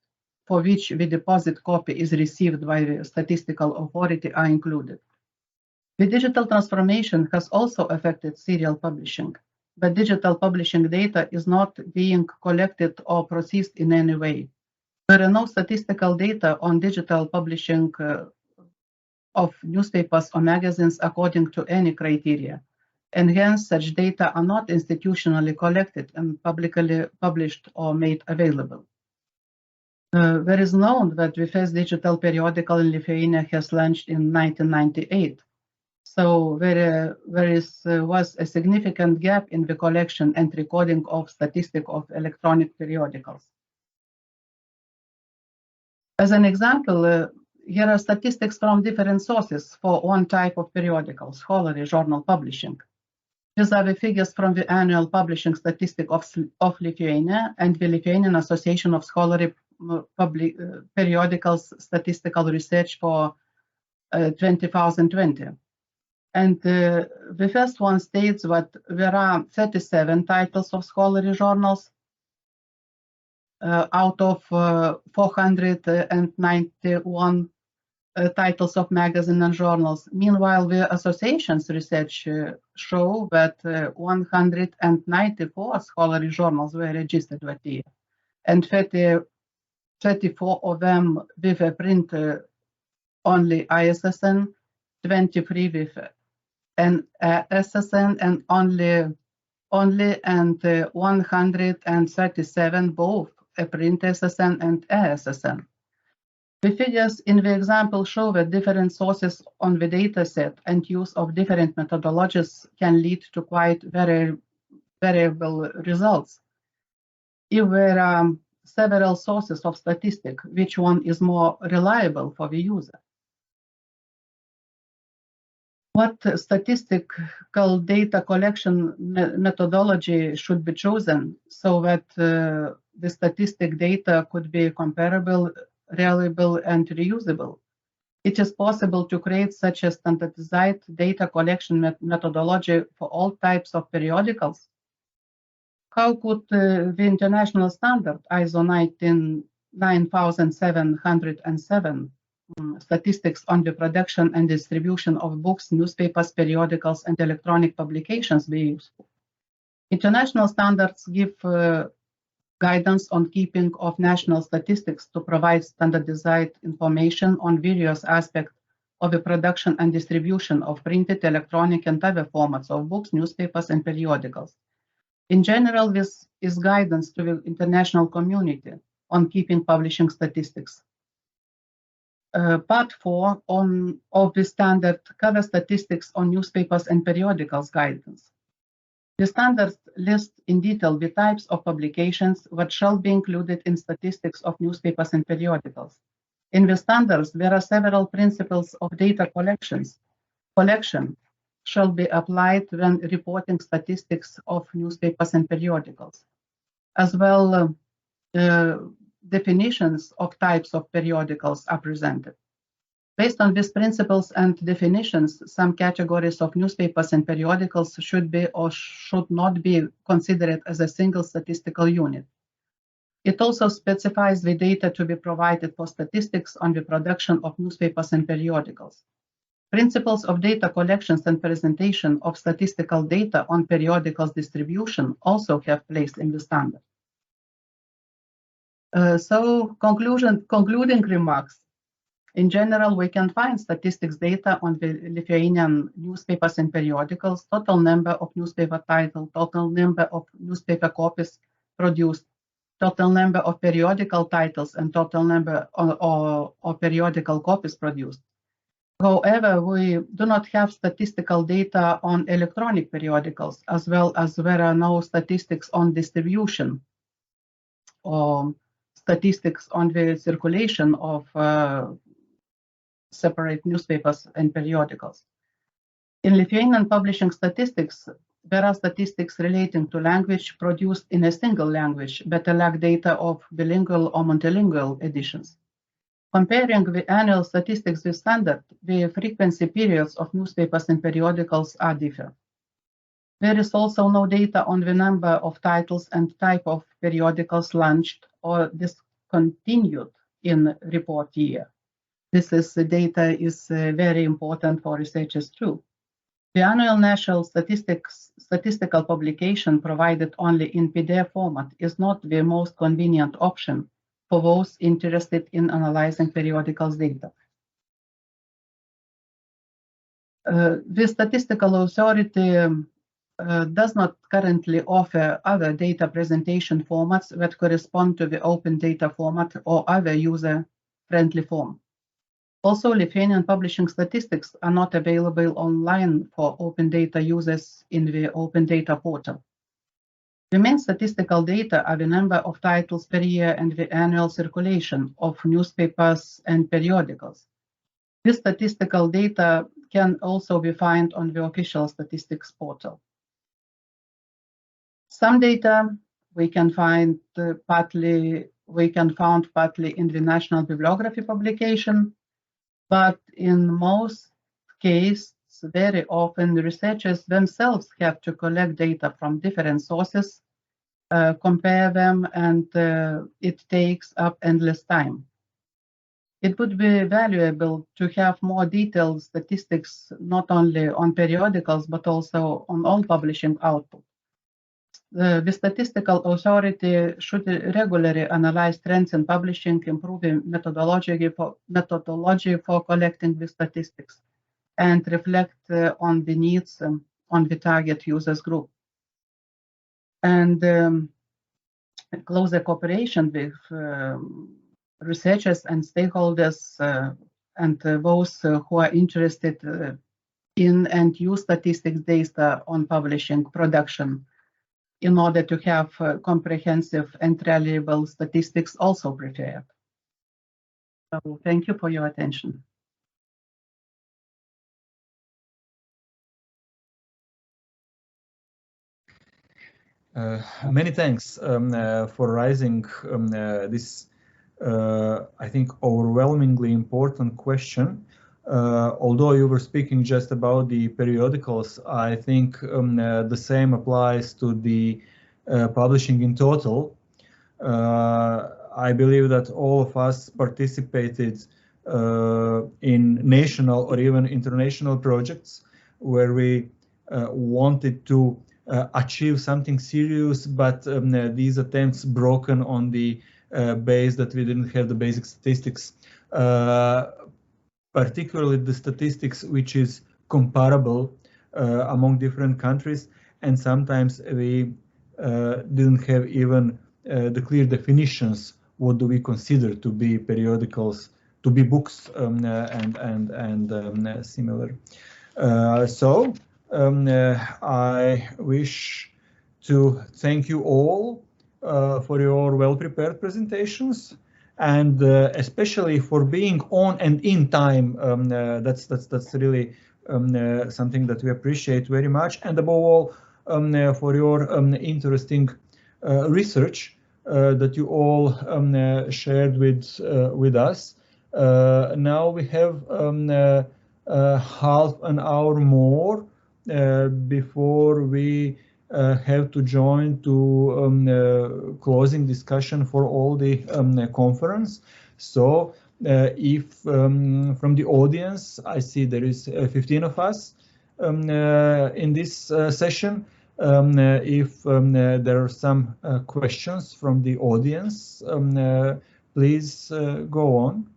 for which the deposit copy is received by the statistical authority are included. The digital transformation has also affected serial publishing, but digital publishing data is not being collected or processed in any way. There are no statistical data on digital publishing of newspapers or magazines according to any criteria, and hence such data are not institutionally collected and publicly published or made available. There is known that the first digital periodical in Lithuania has launched in 1998. So there was a significant gap in the collection and recording of statistics of electronic periodicals. As an example, here are statistics from different sources for one type of periodical, scholarly journal publishing. These are the figures from the annual publishing statistic of Lithuania and the Lithuanian Association of Scholarly Periodicals Statistical Research for 2020. And the first one states that there are 37 titles of scholarly journals out of 491 titles of magazines and journals. Meanwhile, the association's research show that 194 scholarly journals were registered that year, and 34 of them with a print only ISSN, 23 with an SSN and only 137 both a print SSN and ASSN. The figures in the example show that different sources on the data set and use of different methodologies can lead to quite variable results. If there are several sources of statistics, which one is more reliable for the user? What statistical data collection methodology should be chosen so that the statistic data could be comparable, reliable, and reusable? It is possible to create such a standardized data collection methodology for all types of periodicals. How could the international standard ISO 9707 statistics on the production and distribution of books, newspapers, periodicals, and electronic publications be useful? International standards give guidance on keeping of national statistics to provide standardized information on various aspects of the production and distribution of printed, electronic, and other formats of books, newspapers, and periodicals. In general, this is guidance to the international community on keeping publishing statistics. Part 4 of the standard covers statistics on newspapers and periodicals guidance. The standards list in detail the types of publications that shall be included in statistics of newspapers and periodicals. In the standards, there are several principles of data collection shall be applied when reporting statistics of newspapers and periodicals. As well, definitions of types of periodicals are presented. Based on these principles and definitions, some categories of newspapers and periodicals should be or should not be considered as a single statistical unit. It also specifies the data to be provided for statistics on the production of newspapers and periodicals. Principles of data collections and presentation of statistical data on periodicals distribution also have place in the standard. So concluding remarks. In general, we can find statistics data on the Lithuanian newspapers and periodicals, total number of newspaper titles, total number of newspaper copies produced, total number of periodical titles, and total number of periodical copies produced. However, we do not have statistical data on electronic periodicals, as well as there are no statistics on distribution or statistics on the circulation of separate newspapers and periodicals. In Lithuanian publishing statistics, there are statistics relating to language produced in a single language, but lack data of bilingual or multilingual editions. Comparing the annual statistics with standard, the frequency periods of newspapers and periodicals are different. There is also no data on the number of titles and type of periodicals launched or discontinued in report year. Data is very important for researchers too. The annual national statistical publication provided only in PDF format is not the most convenient option for those interested in analyzing periodicals data. The statistical authority does not currently offer other data presentation formats that correspond to the open data format or other user-friendly form. Also, Lithuanian publishing statistics are not available online for open data users in the open data portal. The main statistical data are the number of titles per year and the annual circulation of newspapers and periodicals. This statistical data can also be found on the official statistics portal. Some data we can find partly in the National Bibliography publication, but in most cases, very often the researchers themselves have to collect data from different sources, compare them, and it takes up endless time. It would be valuable to have more detailed statistics, not only on periodicals, but also on all publishing output. The statistical authority should regularly analyze trends in publishing, improving methodology for collecting the statistics, and reflect on the needs on the target users group. And closer cooperation with researchers and stakeholders and those who are interested in and use statistics data on publishing production in order to have comprehensive and reliable statistics also prepared. So thank you for your attention. Many thanks for raising this, I think, overwhelmingly important question. Although you were speaking just about the periodicals, I think the same applies to the publishing in total. I believe that all of us participated in national or even international projects where we wanted to achieve something serious, but these attempts broken on the base that we didn't have the basic statistics. Particularly the statistics which is comparable among different countries, and sometimes we didn't have even the clear definitions. What do we consider to be periodicals, to be books, and similar. So I wish to thank you all for your well-prepared presentations. And especially for being on and in time. That's really something that we appreciate very much. And above all, for your interesting research that you all shared with us. Now we have half an hour more before we have to join to closing discussion for all the conference. So if from the audience, I see there is 15 of us in this session. If there are some questions from the audience, please go on.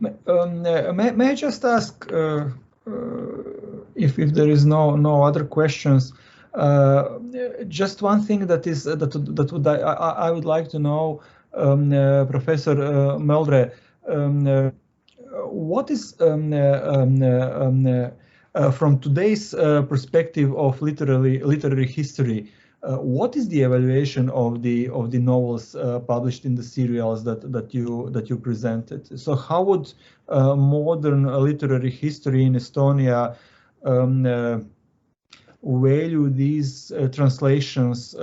May I just ask if there is no other questions? Just one thing I would like to know, Professor Möldre. what is from today's perspective of literary history? What is the evaluation of the novels published in the serials that you presented? So how would modern literary history in Estonia value these translations?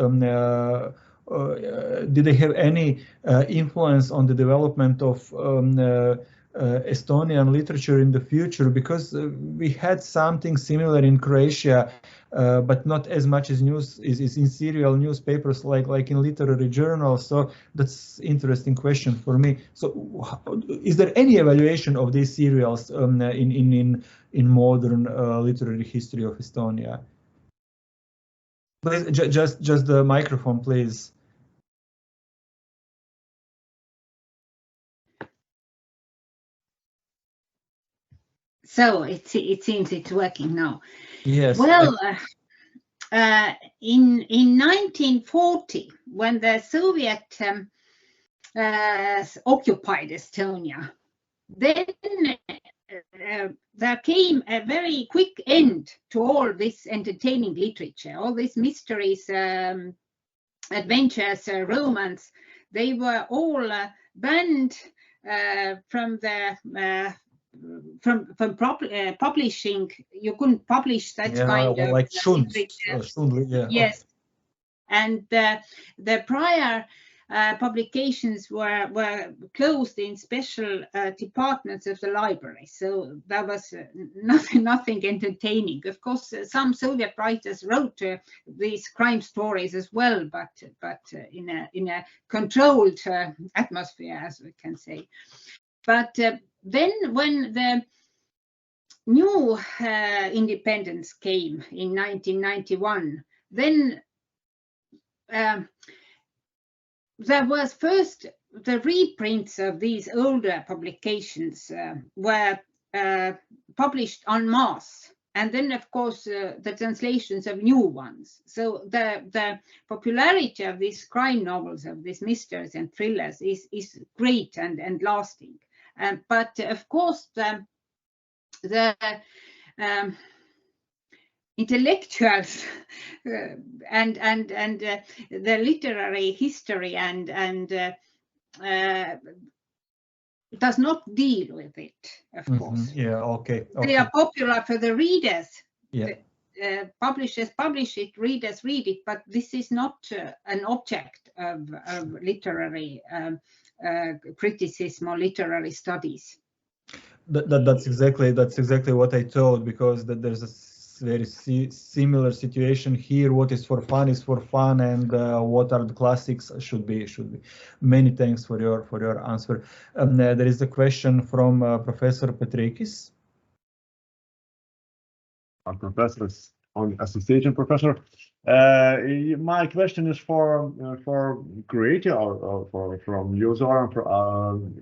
Did they have any influence on the development of Estonian literature in the future? Because we had something similar in Croatia, but not as much as news is in serial newspapers like in literary journals. So that's interesting question for me. So is there any evaluation of these serials in modern literary history of Estonia? Please, just the microphone, please. So it seems it's working now. Yes. Well, in 1940, when the Soviet occupied Estonia, then there came a very quick end to all this entertaining literature, all these mysteries, adventures, romance. They were all banned from the from publishing. You couldn't publish such kind of like literature. Yeah. Yes, and the prior publications were closed in special departments of the library, so there was nothing entertaining. Of course, some Soviet writers wrote these crime stories as well, but in a controlled atmosphere, as we can say. But then, when the new independence came in 1991, then there was first the reprints of these older publications were published en masse, and then of course the translations of new ones. So the popularity of these crime novels, of these mysteries and thrillers, is great and lasting. But of course the intellectuals and the literary history and does not deal with it, of course. Yeah, okay. They are popular for the readers. Yeah. Publishers publish it, readers read it, but this is not an object of literary criticism or literary studies. That's exactly what I thought, because there's a very similar situation here. What is for fun is for fun, and what are the classics should be. Many thanks for your answer. There is a question from Professor Petreikis. Our professors, on association professor. My question is for Croatia or from you, Zoran.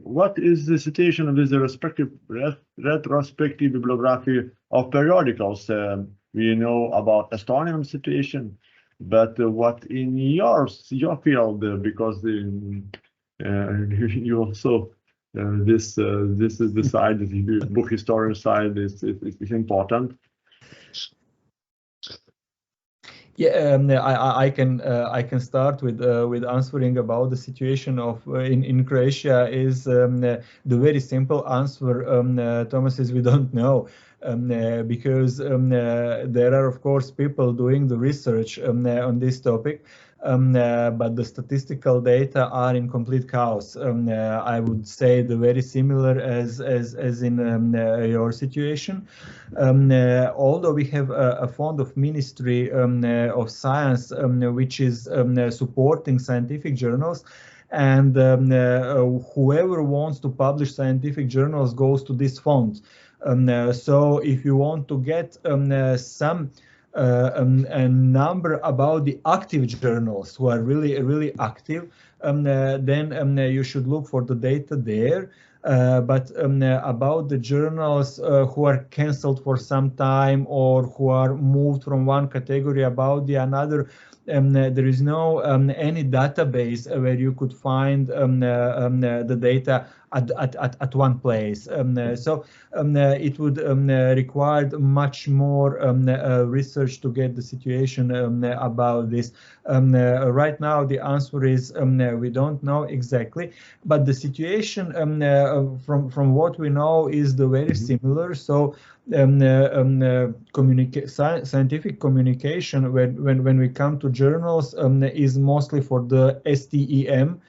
What is the situation with the respective retrospective bibliography of periodicals? We know about Estonian situation, but what in your field, because you also this is the side, the book historian side is important. Yeah, I can start with answering about the situation of in Croatia. Is the very simple answer, Thomas, is we don't know, because there are of course people doing the research on this topic, but the statistical data are in complete chaos. I would say the very similar as in your situation. Although we have a fund of Ministry of Science which is supporting scientific journals, and whoever wants to publish scientific journals goes to this fund. So if you want to get some a number about the active journals who are really active, then you should look for the data there. But about the journals who are cancelled for some time or who are moved from one category about the another, there is no any database where you could find the data at one place. So it would require much more research to get the situation about this. Right now, the answer is we don't know exactly, but the situation from what we know is very similar. So scientific communication when we come to journals is mostly for the STEM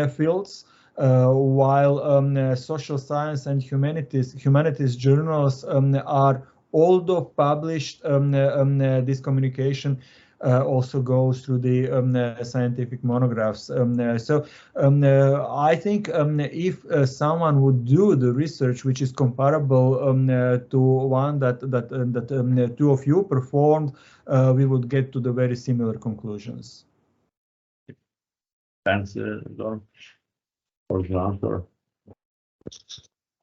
fields, while social science and humanities journals are, although published, this communication also goes through the scientific monographs. So I think if someone would do the research which is comparable to one that two of you performed, we would get to the very similar conclusions. Thanks, Zoran, for the answer.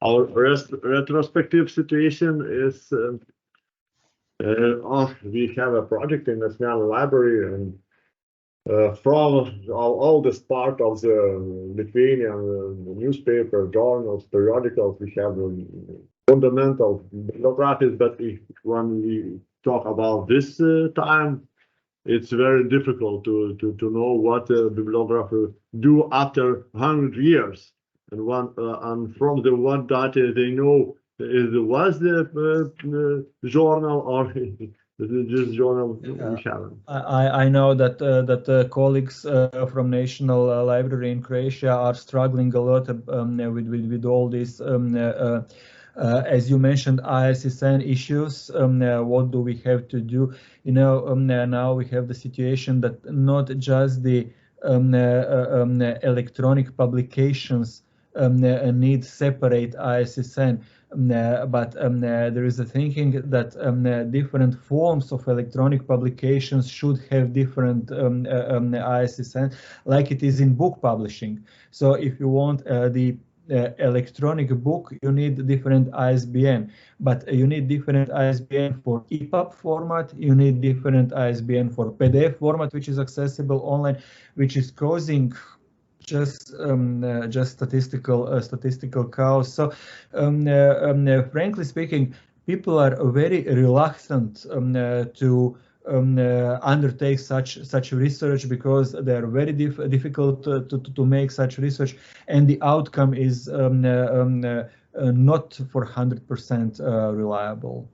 Our retrospective situation is we have a project in the National Library, and from all this part of the Lithuanian newspaper, journals, periodicals, we have fundamental bibliographies. But when we talk about this time, it's very difficult to know what a bibliographer do after 100 years, and from the what data they know. Was the journal or this journal we haven't? I know that colleagues from National Library in Croatia are struggling a lot with all this. As you mentioned, ISSN issues. What do we have to do? You know, now we have the situation that not just the electronic publications need separate ISSN. But there is a thinking that different forms of electronic publications should have different ISSN, like it is in book publishing. So if you want the electronic book, you need different ISBN, but you need different ISBN for EPUB format, you need different ISBN for PDF format, which is accessible online, which is causing just statistical chaos. So frankly speaking, people are very reluctant to undertake such research, because they are very difficult to make such research, and the outcome is not for 100% reliable.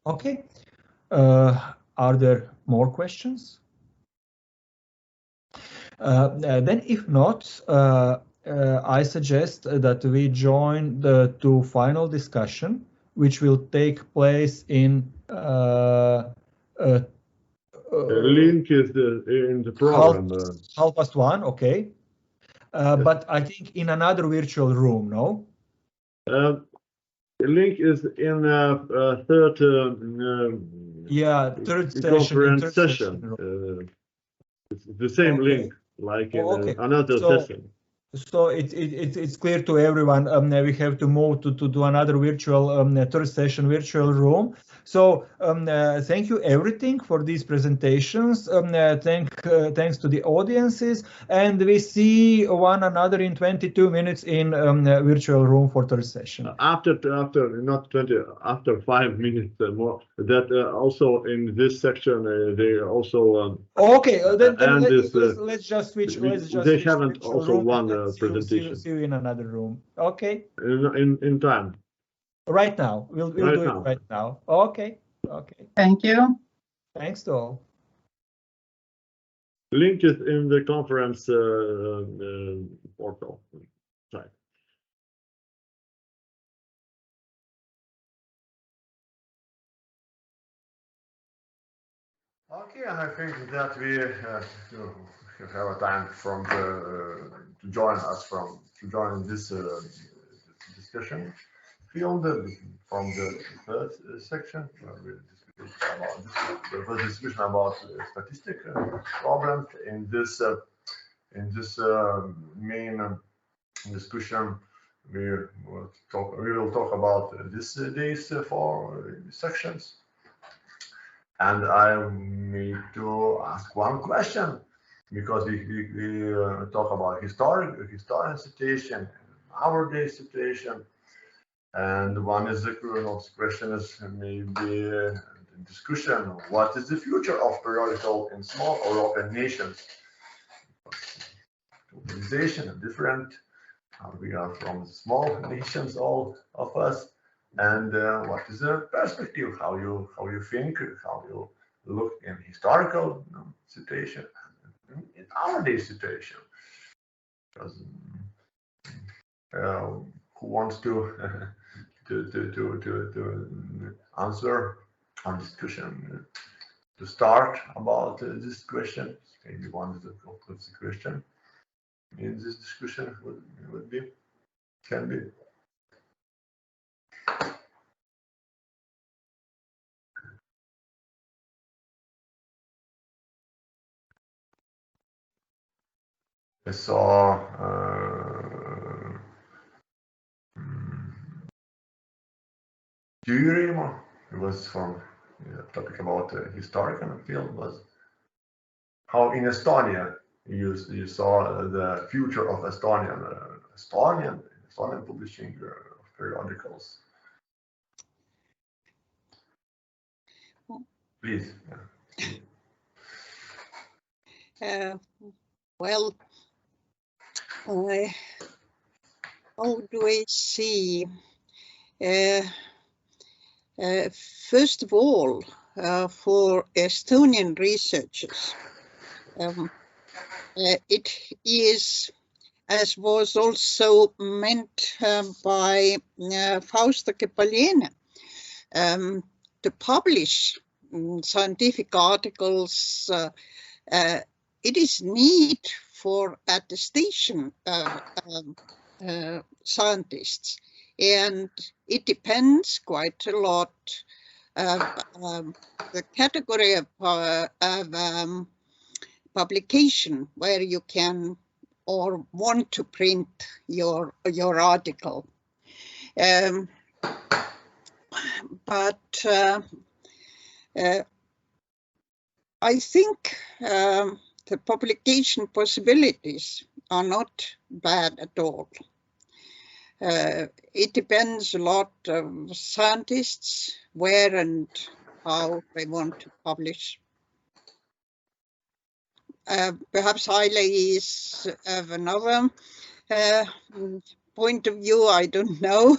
Okay, are there more questions? Then if not, I suggest that we join the final discussion, which will take place in the link is in the program. 1:30, okay. Yes. But I think in another virtual room, no? The link is in third conference session. It's the same link, like in another session. So it's clear to everyone. We have to move to another virtual third session virtual room. So thank you everything for these presentations. Thanks to the audiences, and we see one another in 22 minutes in virtual room for third session. After not 20, after 5 minutes more. That also in this section they also. Okay, then let's just switch. They haven't also one presentation. See you in another room. Okay. In time. Right now, we'll do it right now. Okay. Thank you. Thanks to all. Link is in the conference portal. Right. Okay, and I think that we have a time to join us to join this discussion field from the third section. There was discussion about statistic problems. In this main discussion, we will talk about this day's 4 sections. And I need to ask one question. because we talk about historian situation, nowadays situation, and one is the question is maybe the discussion: what is the future of periodical in small European nations? Organization are different. We are from small nations, all of us, and what is the perspective? How you think? How you look in historical situation, in our day situation? Because who wants to answer our discussion? To start about this question, maybe one of the question in this discussion can be. I saw Jüri, it was from topic about historical field, was how in Estonia you saw the future of Estonian publishing periodicals. Please. Well, how do I see? First of all, for Estonian researchers, it is, as was also meant by Fausta Kepaliene, to publish scientific articles. It is need for attestation scientists, and it depends quite a lot the category of publication where you can or want to print your article. But I think the publication possibilities are not bad at all. It depends a lot of scientists where and how they want to publish. Perhaps Aile is of another point of view, I don't know.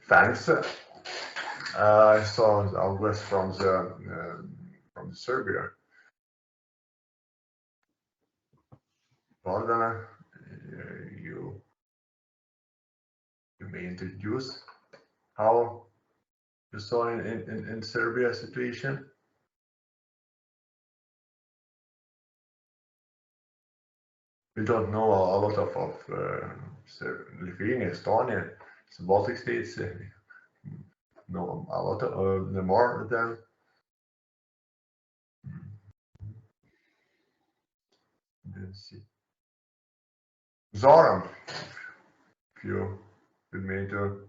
Thanks. I saw August from Serbia. Valdana, you may introduce how you saw in Serbia situation. We don't know a lot of Lithuania, Estonia, the Baltic states. Know a lot of the more than. Let's see. Zoran, if you would make to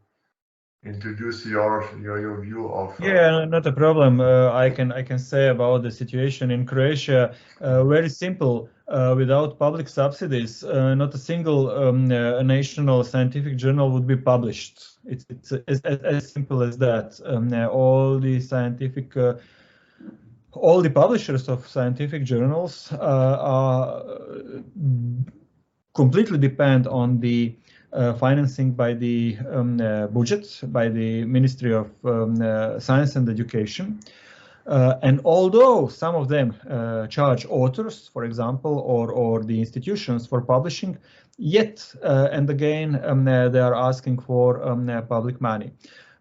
introduce your view of. Yeah, not a problem. I can say about the situation in Croatia. Very simple. Without public subsidies, not a single national scientific journal would be published. It's as simple as that. All the publishers of scientific journals are completely depend on the financing by the budget, by the Ministry of Science and Education. And although some of them charge authors, for example, or the institutions for publishing, yet and again they are asking for public money.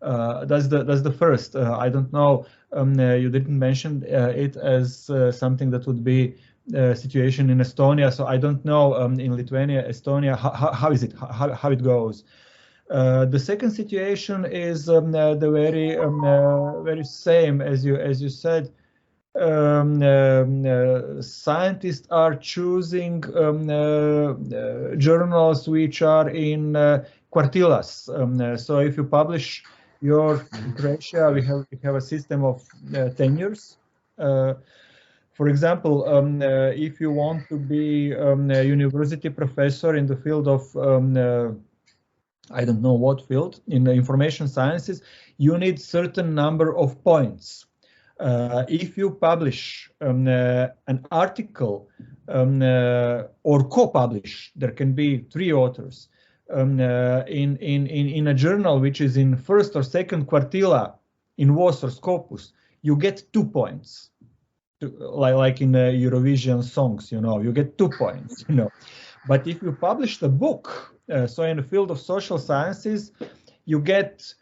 That's the first. I don't know. You didn't mention it as something that would be situation in Estonia, so I don't know in Lithuania, Estonia, how is it? How it goes? The second situation is the very same as you said. Scientists are choosing journals which are in quartilas. So if you publish in Croatia, we have a system of tenures. For example, if you want to be a university professor in the field of I don't know what field, in the information sciences, you need certain number of points. If you publish an article or co-publish, there can be 3 authors in a journal which is in first or second quartile in VOS or Scopus, you get 2 points. Like in Eurovision songs, you get 2 points, But if you publish the book, so in the field of social sciences, you get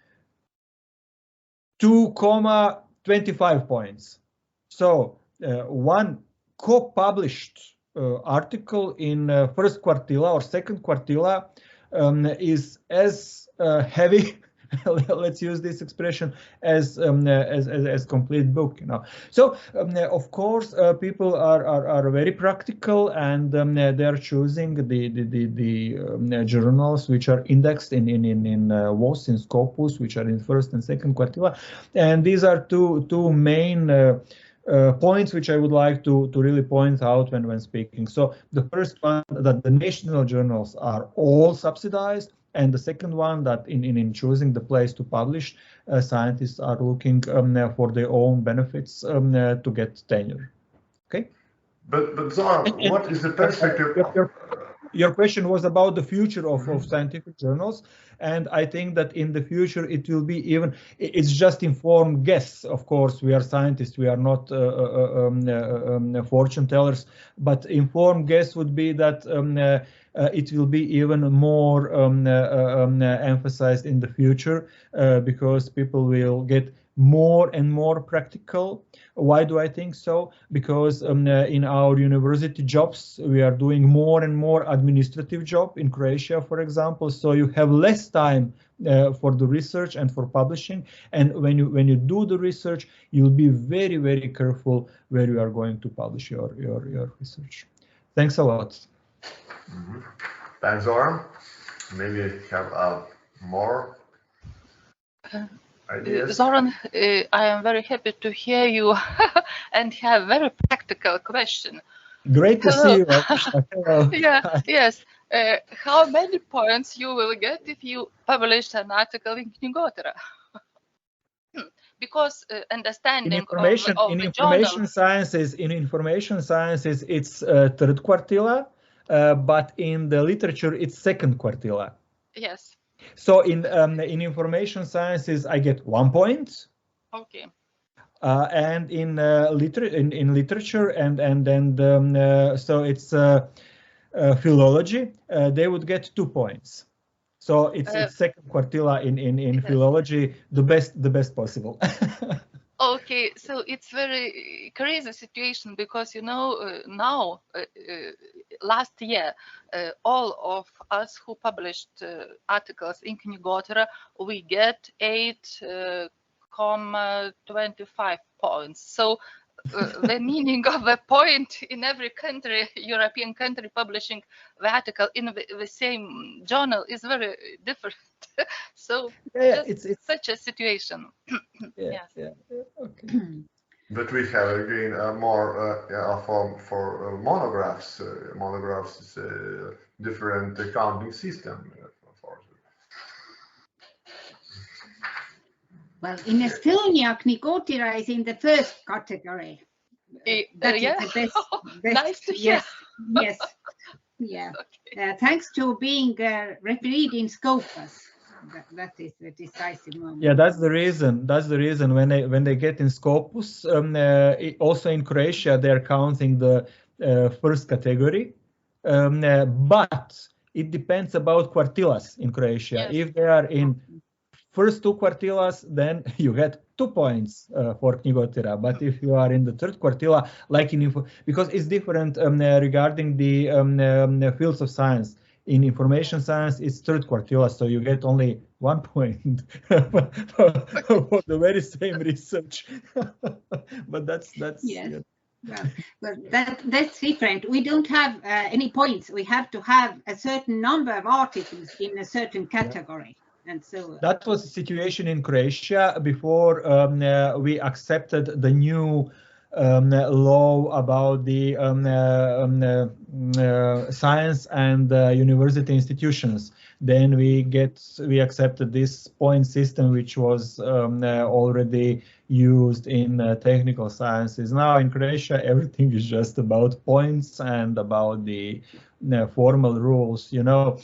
2,25 points. So one co-published article in first quartile or second quartile is as heavy, let's use this expression, as complete book, So of course people are very practical, and they are choosing the journals which are indexed in VOS, in Scopus, which are in first and second quartile, and these are two main points which I would like to really point out when speaking. So the first one, that the national journals are all subsidized, and the second one, that in choosing the place to publish, scientists are looking for their own benefits to get tenure. Okay. But Zoran, what is the perspective? Your question was about the future of scientific journals, and I think that in the future it will be even. It's just informed guess. Of course, we are scientists; we are not fortune tellers. But informed guess would be that it will be even more emphasized in the future because people will get more and more practical. Why do I think so? Because in our university jobs, we are doing more and more administrative job in Croatia, for example. So you have less time for the research and for publishing. And when you do the research, you'll be very, very careful where you are going to publish your research. Thanks a lot. Thanks, Zoran. Maybe I have more ideas. Zoran, I am very happy to hear you and have a very practical question. Great to see you. Yeah, yes. How many points you will get if you publish an article in Knygotera? Because understanding in information sciences, it's third quartile, but in the literature it's second quartile. Yes. So in information sciences, I get 1 point. Okay. And in literature and so it's philology, they would get 2 points. So it's second quartile in philology, the best possible. Okay, so it's very crazy situation because now last year all of us who published articles in Knygotera, we get 8,25 points. So the meaning of a point in every country, European country, publishing the article in the same journal is very different. So it's such a situation. Yes. Okay. But we have again more for monographs. Monographs is a different accounting system. Well, in Estonia, Knygotera is in the first category. That is the best. Nice to hear. Yes. Yeah. Okay. Thanks to being refereed in Scopus. That is the decisive moment. Yeah, that's the reason. That's the reason when they get in Scopus. Also in Croatia, they are counting the first category, but it depends about quartilas in Croatia. Yes. If they are in first 2 quartilas, then you get 2 points for Knygotera. But if you are in the third quartila, like in because it's different regarding the fields of science. In information science, it's third quartile, so you get only 1 point for the very same research. But that's yes. Well, that's different. We don't have any points. We have to have a certain number of articles in a certain category. and so on. That was the situation in Croatia before we accepted the new law about the science and university institutions. Then we accepted this point system, which was already used in technical sciences. Now in Croatia, everything is just about points and about the formal rules. You know,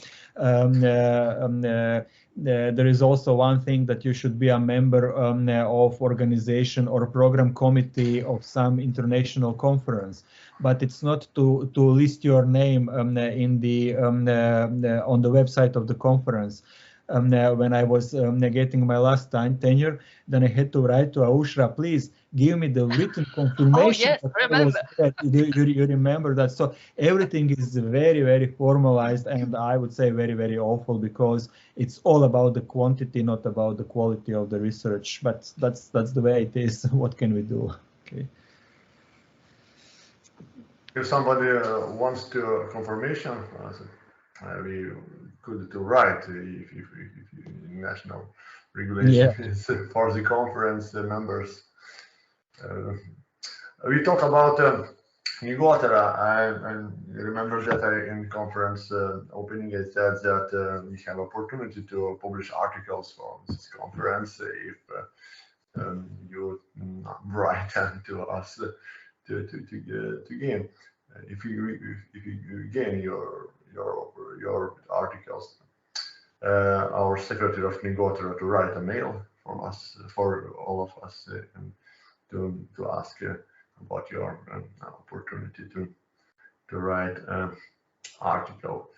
there is also one thing that you should be a member of organization or program committee of some international conference, but it's not to list your name in the on the website of the conference. When I was getting my last tenure, then I had to write to Aushra, please give me the written confirmation. Oh, yes, remember. You remember that? So everything is very, very formalized, and I would say very, very awful, because it's all about the quantity, not about the quality of the research. But that's the way it is. What can we do? Okay. If somebody wants to confirmation, we could write if national regulation is for the conference members. We talk about Nijolė, and remember that in conference opening I said that we have opportunity to publish articles from this conference if you write to us to gain. If you gain your articles, our secretary of Nijolė to write a mail from us, for all of us, and to ask about your opportunity to write an article.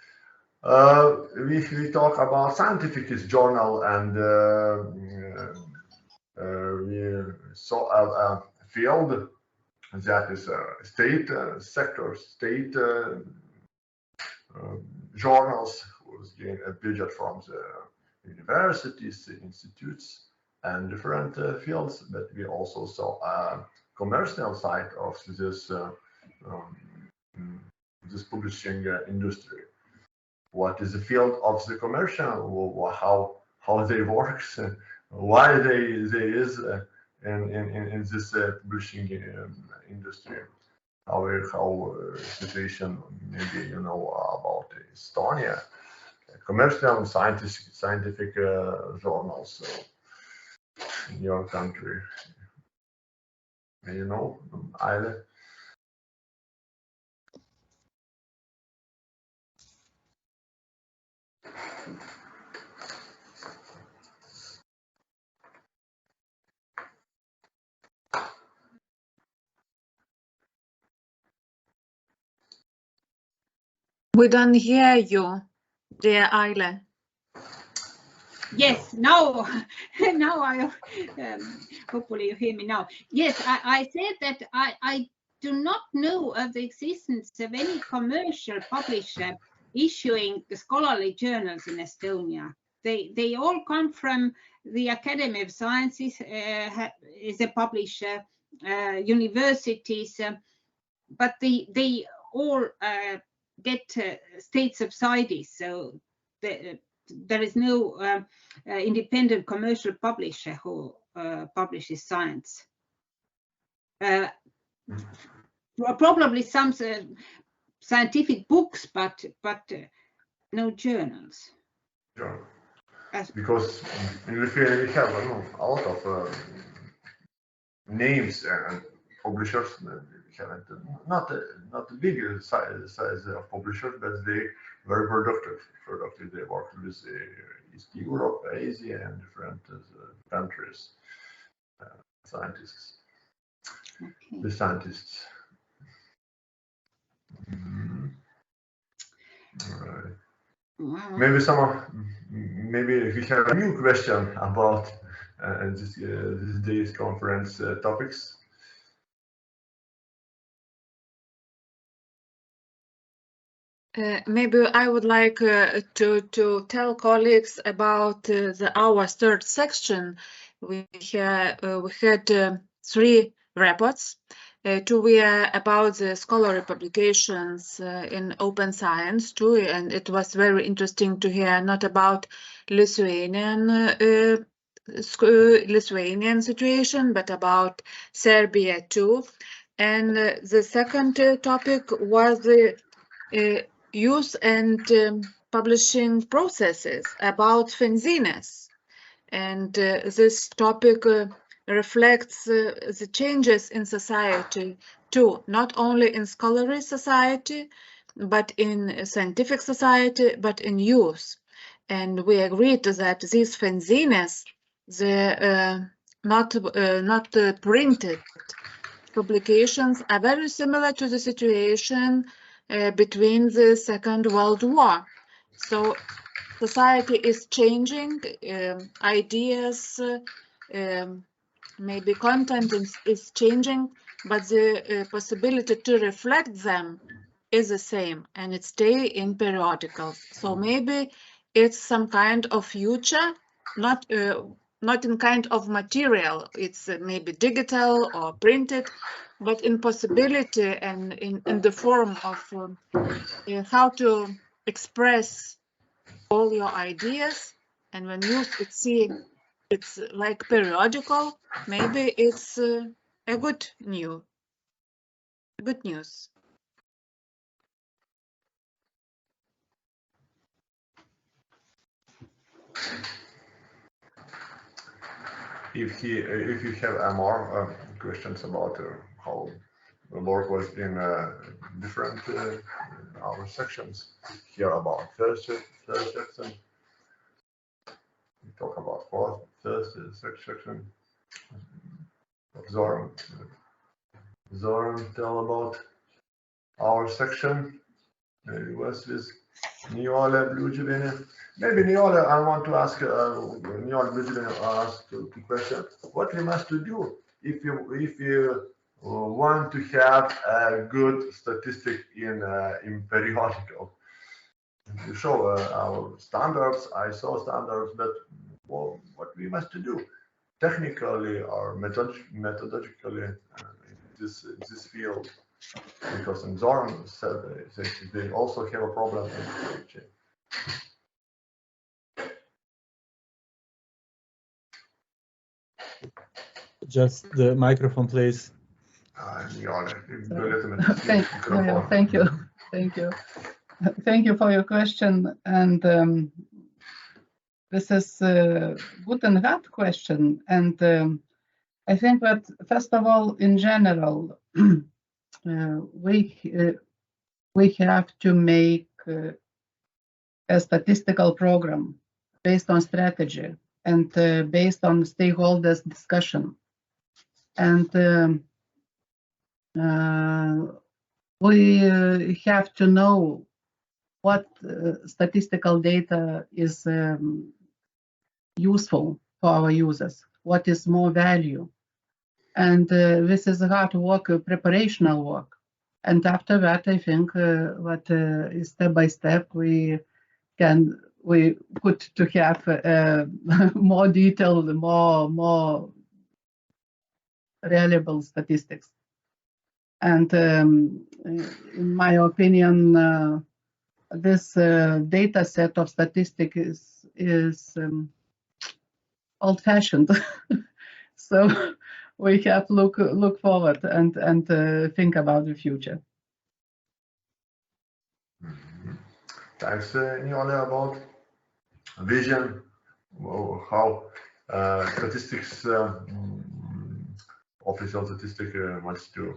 We talk about scientific journal, and we saw a field that is state sectors, state journals who's getting a budget from the universities, institutes, and different fields. But we also saw a commercial side of this this publishing industry. What is the field of the commercial? How they work? Why they is in this publishing industry? How situation, maybe you know about Estonia, commercial and scientific journals in your country. You know, Aile? We don't hear you, dear Aile. Yes, now I hopefully you hear me now. Yes, I said that I do not know of the existence of any commercial publisher issuing the scholarly journals in Estonia. They all come from the Academy of Sciences, is a publisher, universities, but they all get state subsidies, so there is no independent commercial publisher who publishes science. Probably some scientific books, but no journals. Sure. Because in Lithuania we have a lot of names and publishers. We haven't not the big size of publishers, but they very productive. They work with East Europe, Asia, and different countries. Scientists. Okay. The scientists. All right. Wow. Maybe we have a new question about this day's conference topics. Maybe I would like to tell colleagues about our third section. We had 3 reports. to hear about the scholarly publications in open science too, and it was very interesting to hear not about Lithuanian situation, but about Serbia too. And the second topic was the use and publishing processes about fanzines. And this topic reflects the changes in society too, not only in scholarly society, but in scientific society, but in youth. And we agreed that these fanzines, the not printed publications, are very similar to the situation between the Second World War. So society is changing, ideas, maybe content is changing, but the possibility to reflect them is the same, and it stays in periodicals. So maybe it's some kind of future, not in kind of material. It's maybe digital or printed, but in possibility and in the form of how to express all your ideas. And when you see it's like periodical, maybe it's a good news. If you have more questions about how the work was in different our sections, here about first section, we talk about first section. Zoran tell about our section. It was with Nijolė, Bliūdžiuvienė. Maybe Nijolė, I want to ask Nijolė, Bliūdžiuvienė asked the question: what we must do if you want to have a good statistic in periodical? You show our standards, ISO standards, but what we must do technically or methodologically in this field? Because Zoran said they also have a problem in Just the microphone, please. Thank you for your question. And this is a good and hard question. And I think that, first of all, in general, we have to make a statistical program based on strategy and based on stakeholders' discussion. And we have to know what statistical data is useful for our users, what is more value. And this is hard work, preparational work. And after that, I think what step by step we could to have more detailed, more reliable statistics. And in my opinion, this data set of statistics is old-fashioned. So we have look forward and think about the future. Thanks, Nijolė, about vision, how statistics, official statistics wants to,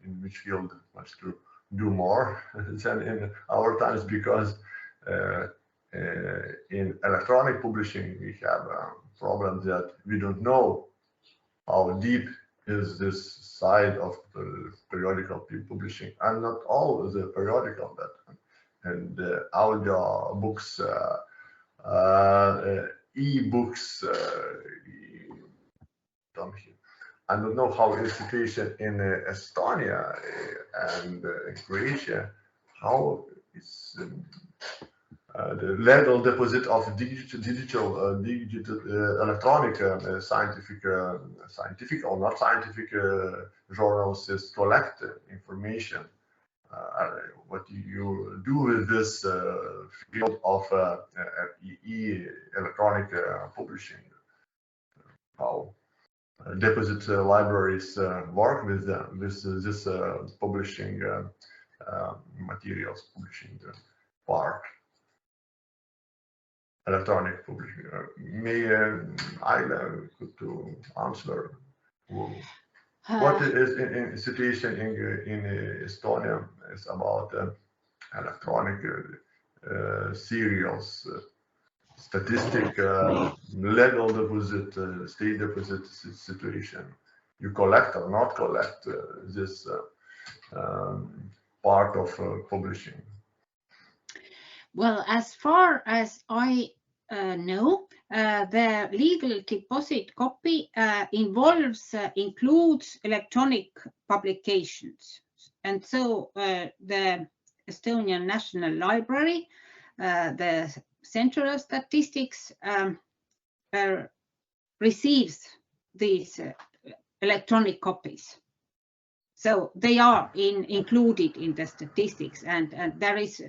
in which field wants to do more than in our times, because in electronic publishing we have a problem that we don't know how deep is this side of the periodical publishing, and not all the periodical, but and audio books, e-books. I don't know how is the situation in Estonia and Croatia. How is the legal deposit of digital electronic scientific or not scientific journals is collect information. What you do with this field of electronic publishing? How deposit libraries work with this publishing materials, publishing part, electronic publishing. May Aile could answer. What is in situation in Estonia is about electronic serials, statistic, legal deposit, state deposit situation. You collect or not collect this part of publishing? Well, as far as I know, the legal deposit copy includes electronic publications. And so the Estonian National Library, the Center of Statistics, receives these electronic copies. So they are included in the statistics, and there is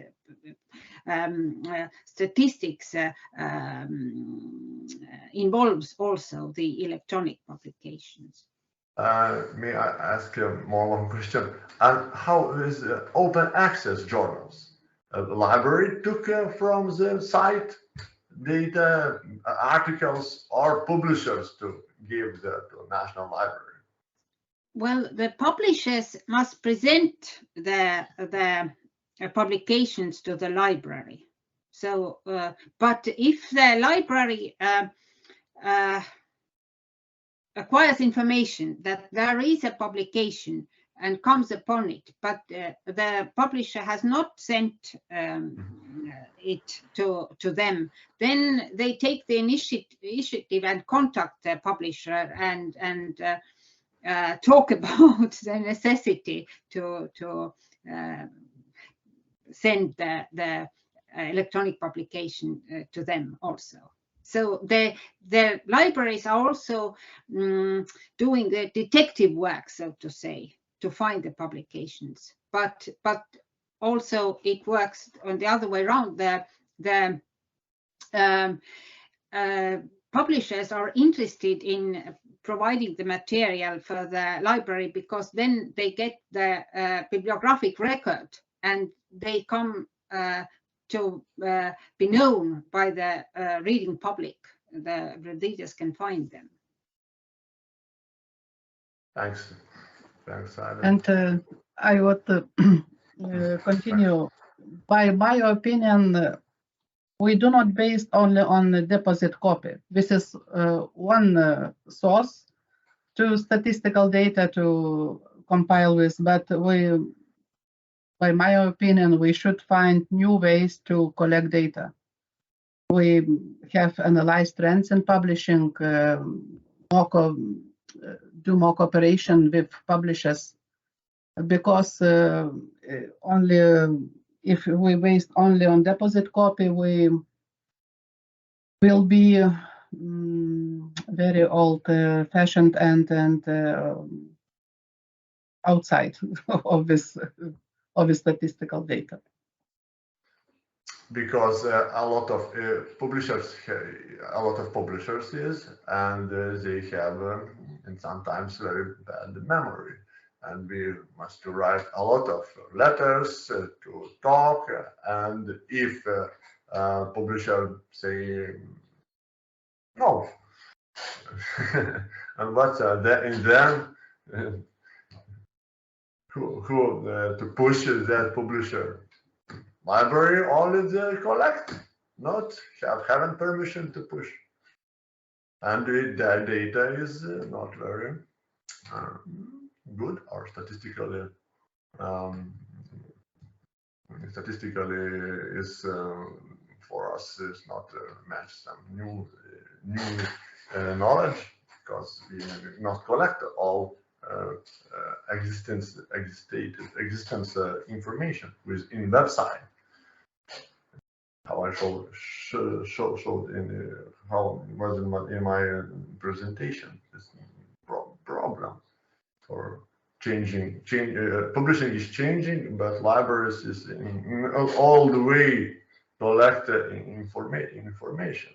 statistics involves also the electronic publications. May I ask more one question? And how is open access journals? The library took from the site data, articles, or publishers to give that to National Library? Well, the publishers must present the publications to the library. So, but if the library acquires information that there is a publication and comes upon it, but the publisher has not sent it to them, then they take the initiative and contact the publisher and talk about the necessity to send the electronic publication to them also. So the libraries are also doing the detective work, so to say, to find the publications. But also it works on the other way around. The publishers are interested in providing the material for the library because then they get the bibliographic record and they come to be known by the reading public. The readers can find them. Thanks. Thanks, Aile. And I would continue. By my opinion, we do not base only on the deposit copy. This is one source to statistical data to compile with, but by my opinion, we should find new ways to collect data. We have analyzed trends in publishing, do more cooperation with publishers, because only if we based only on deposit copy, we will be very old-fashioned and outside of this statistical data. Because a lot of publishers is, and they have and sometimes very bad memory, and we must write a lot of letters to talk, and if publisher say no, and what's that, and then who to push that publisher? Library only they collect, not having permission to push, and the data is not very good or statistically is for us is not match some new knowledge, because we not collect all existence information within website. how I showed in how was in my presentation. This problem for publishing is changing, but libraries is all the way collect information.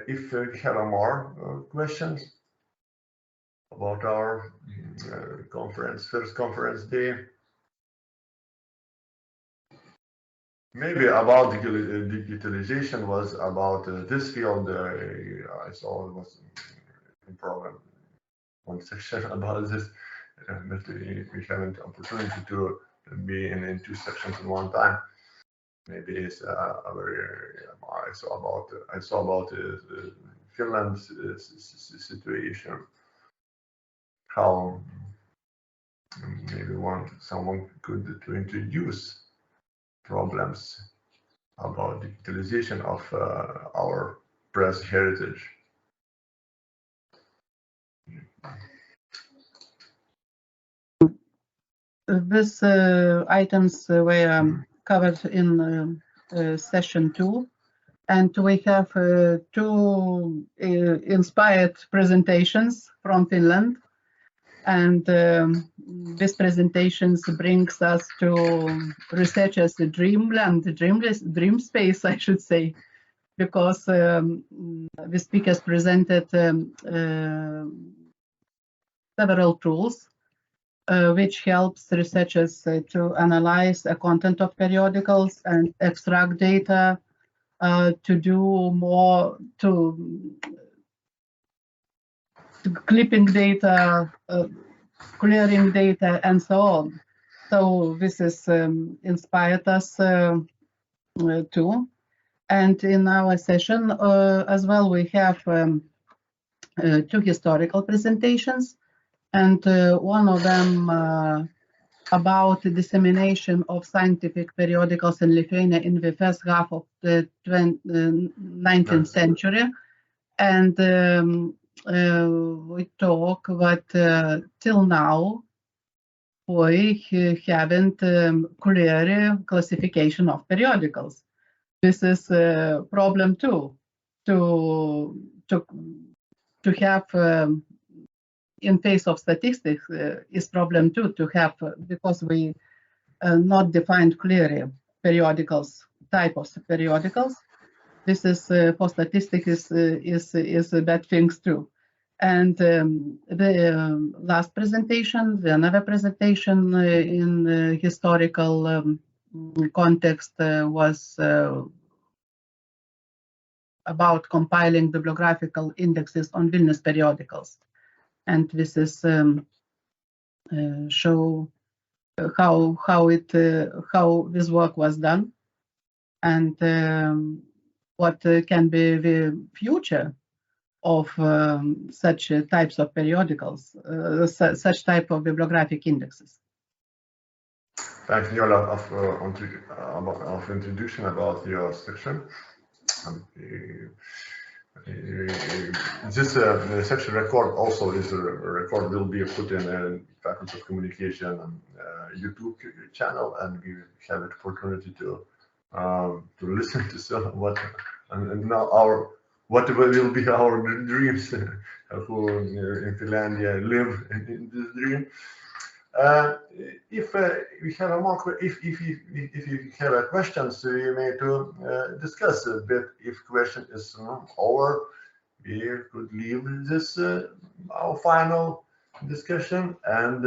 If we have more questions about our first conference day, maybe about digitalization was about this field. I saw it was a problem, one section about this, but we haven't opportunity to be in 2 sections at one time. Maybe it's a very I saw about Finland's situation, how maybe someone could to introduce problems about digitalization of our press heritage. These items were covered in session 2, and we have 2 inspired presentations from Finland, and these presentations brings us to researchers' dreamland, dream space, I should say, because the speakers presented several tools which helps researchers to analyze the content of periodicals and extract data, to do more, to clipping data, clearing data, and so on. So this is inspired us too. And in our session as well, we have 2 historical presentations, and one of them about the dissemination of scientific periodicals in Lithuania in the first half of the 19th century. And we talk that till now we haven't clear classification of periodicals. This is a problem too, to have in face of statistics is problem too, to have, because we not defined clearly periodicals, type of periodicals. This is for statistics is a bad things too. And the last presentation, another presentation in the historical context was about compiling bibliographical indexes on Vilnius periodicals. And this is show how this work was done, and what can be the future of such types of periodicals, such type of bibliographic indexes. Thanks, Nijolė, of introduction about your section. This section record also is a record will be put in Faculty of Communication YouTube channel, and we have an opportunity to listen to what and now what will be our dreams, who in Finlandia live in this dream. If we have if you have questions, we may to discuss a bit. If question is over, we could leave this our final discussion, and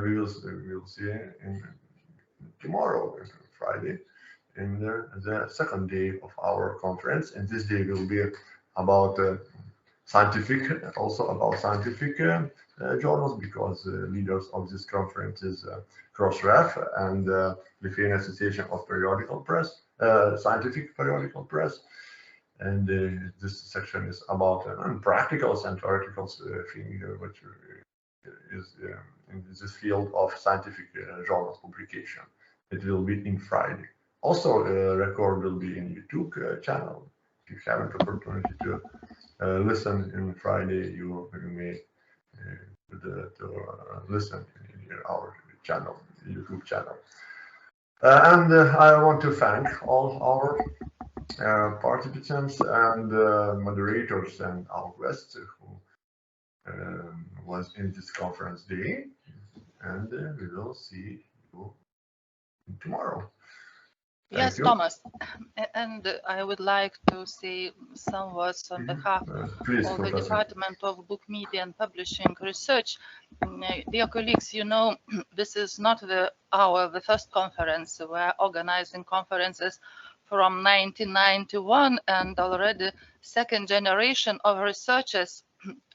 we will see in tomorrow, Friday, in the second day of our conference. And this day will be about scientific journals, because leaders of this conference is Crossref and Lithuanian Association of Periodical Press, Scientific Periodical Press. And this section is about practicals and theoreticals thing, which is in this field of scientific journal publication. It will be in Friday. Also, record will be in YouTube channel. If you have an opportunity to listen in Friday, you may to listen in our channel YouTube channel. And I want to thank all our participants and moderators and our guests who was in this conference day, and we will see you tomorrow. Yes, Thomas, and I would like to say some words on behalf please, of the Professor. Department of Book Media and Publishing Research. Dear colleagues, you know, this is not the first conference. We're organizing conferences from 1991, and already second generation of researchers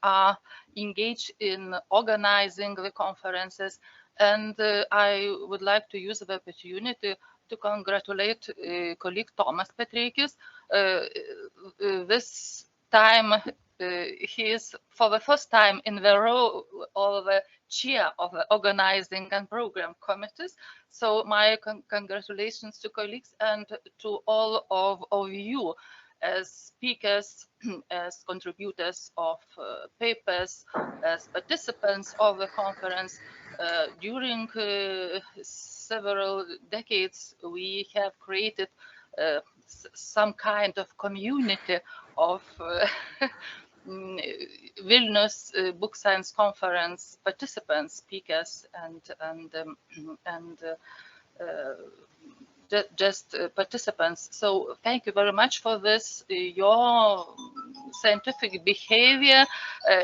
are engaged in organizing the conferences. And I would like to use the opportunity to congratulate colleague Tomas Petreikis. This time he is for the first time in the role of the chair of the organizing and program committees. So my congratulations to colleagues and to all of you as speakers, as contributors of papers, as participants of the conference. During several decades, we have created some kind of community of Vilnius Book Science Conference participants, speakers, and just participants. So thank you very much for this. Your scientific behavior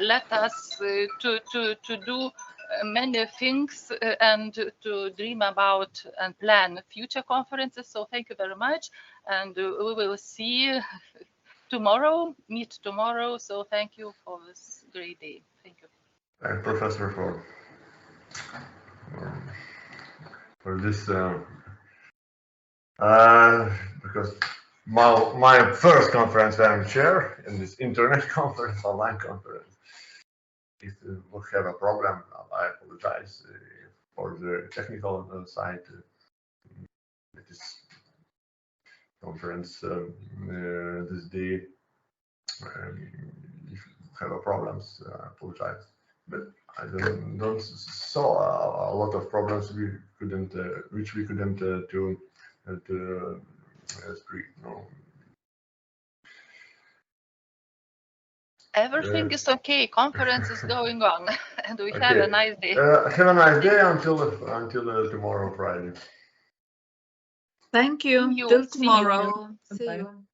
led us to do many things and to dream about and plan future conferences. So thank you very much, and we will see tomorrow, meet tomorrow. So thank you for this great day. Thank you. Thank Professor for this because my first conference I'm chair in this internet conference, online conference. If we have a problem, I apologize for the technical side. This conference this day, if you have a problems, I apologize. But I don't saw a lot of problems we couldn't, which we couldn't speak. No. Everything is okay. Conference is going on, and we have a nice day. Have a nice day until tomorrow, Friday. Thank you. Till tomorrow. See you.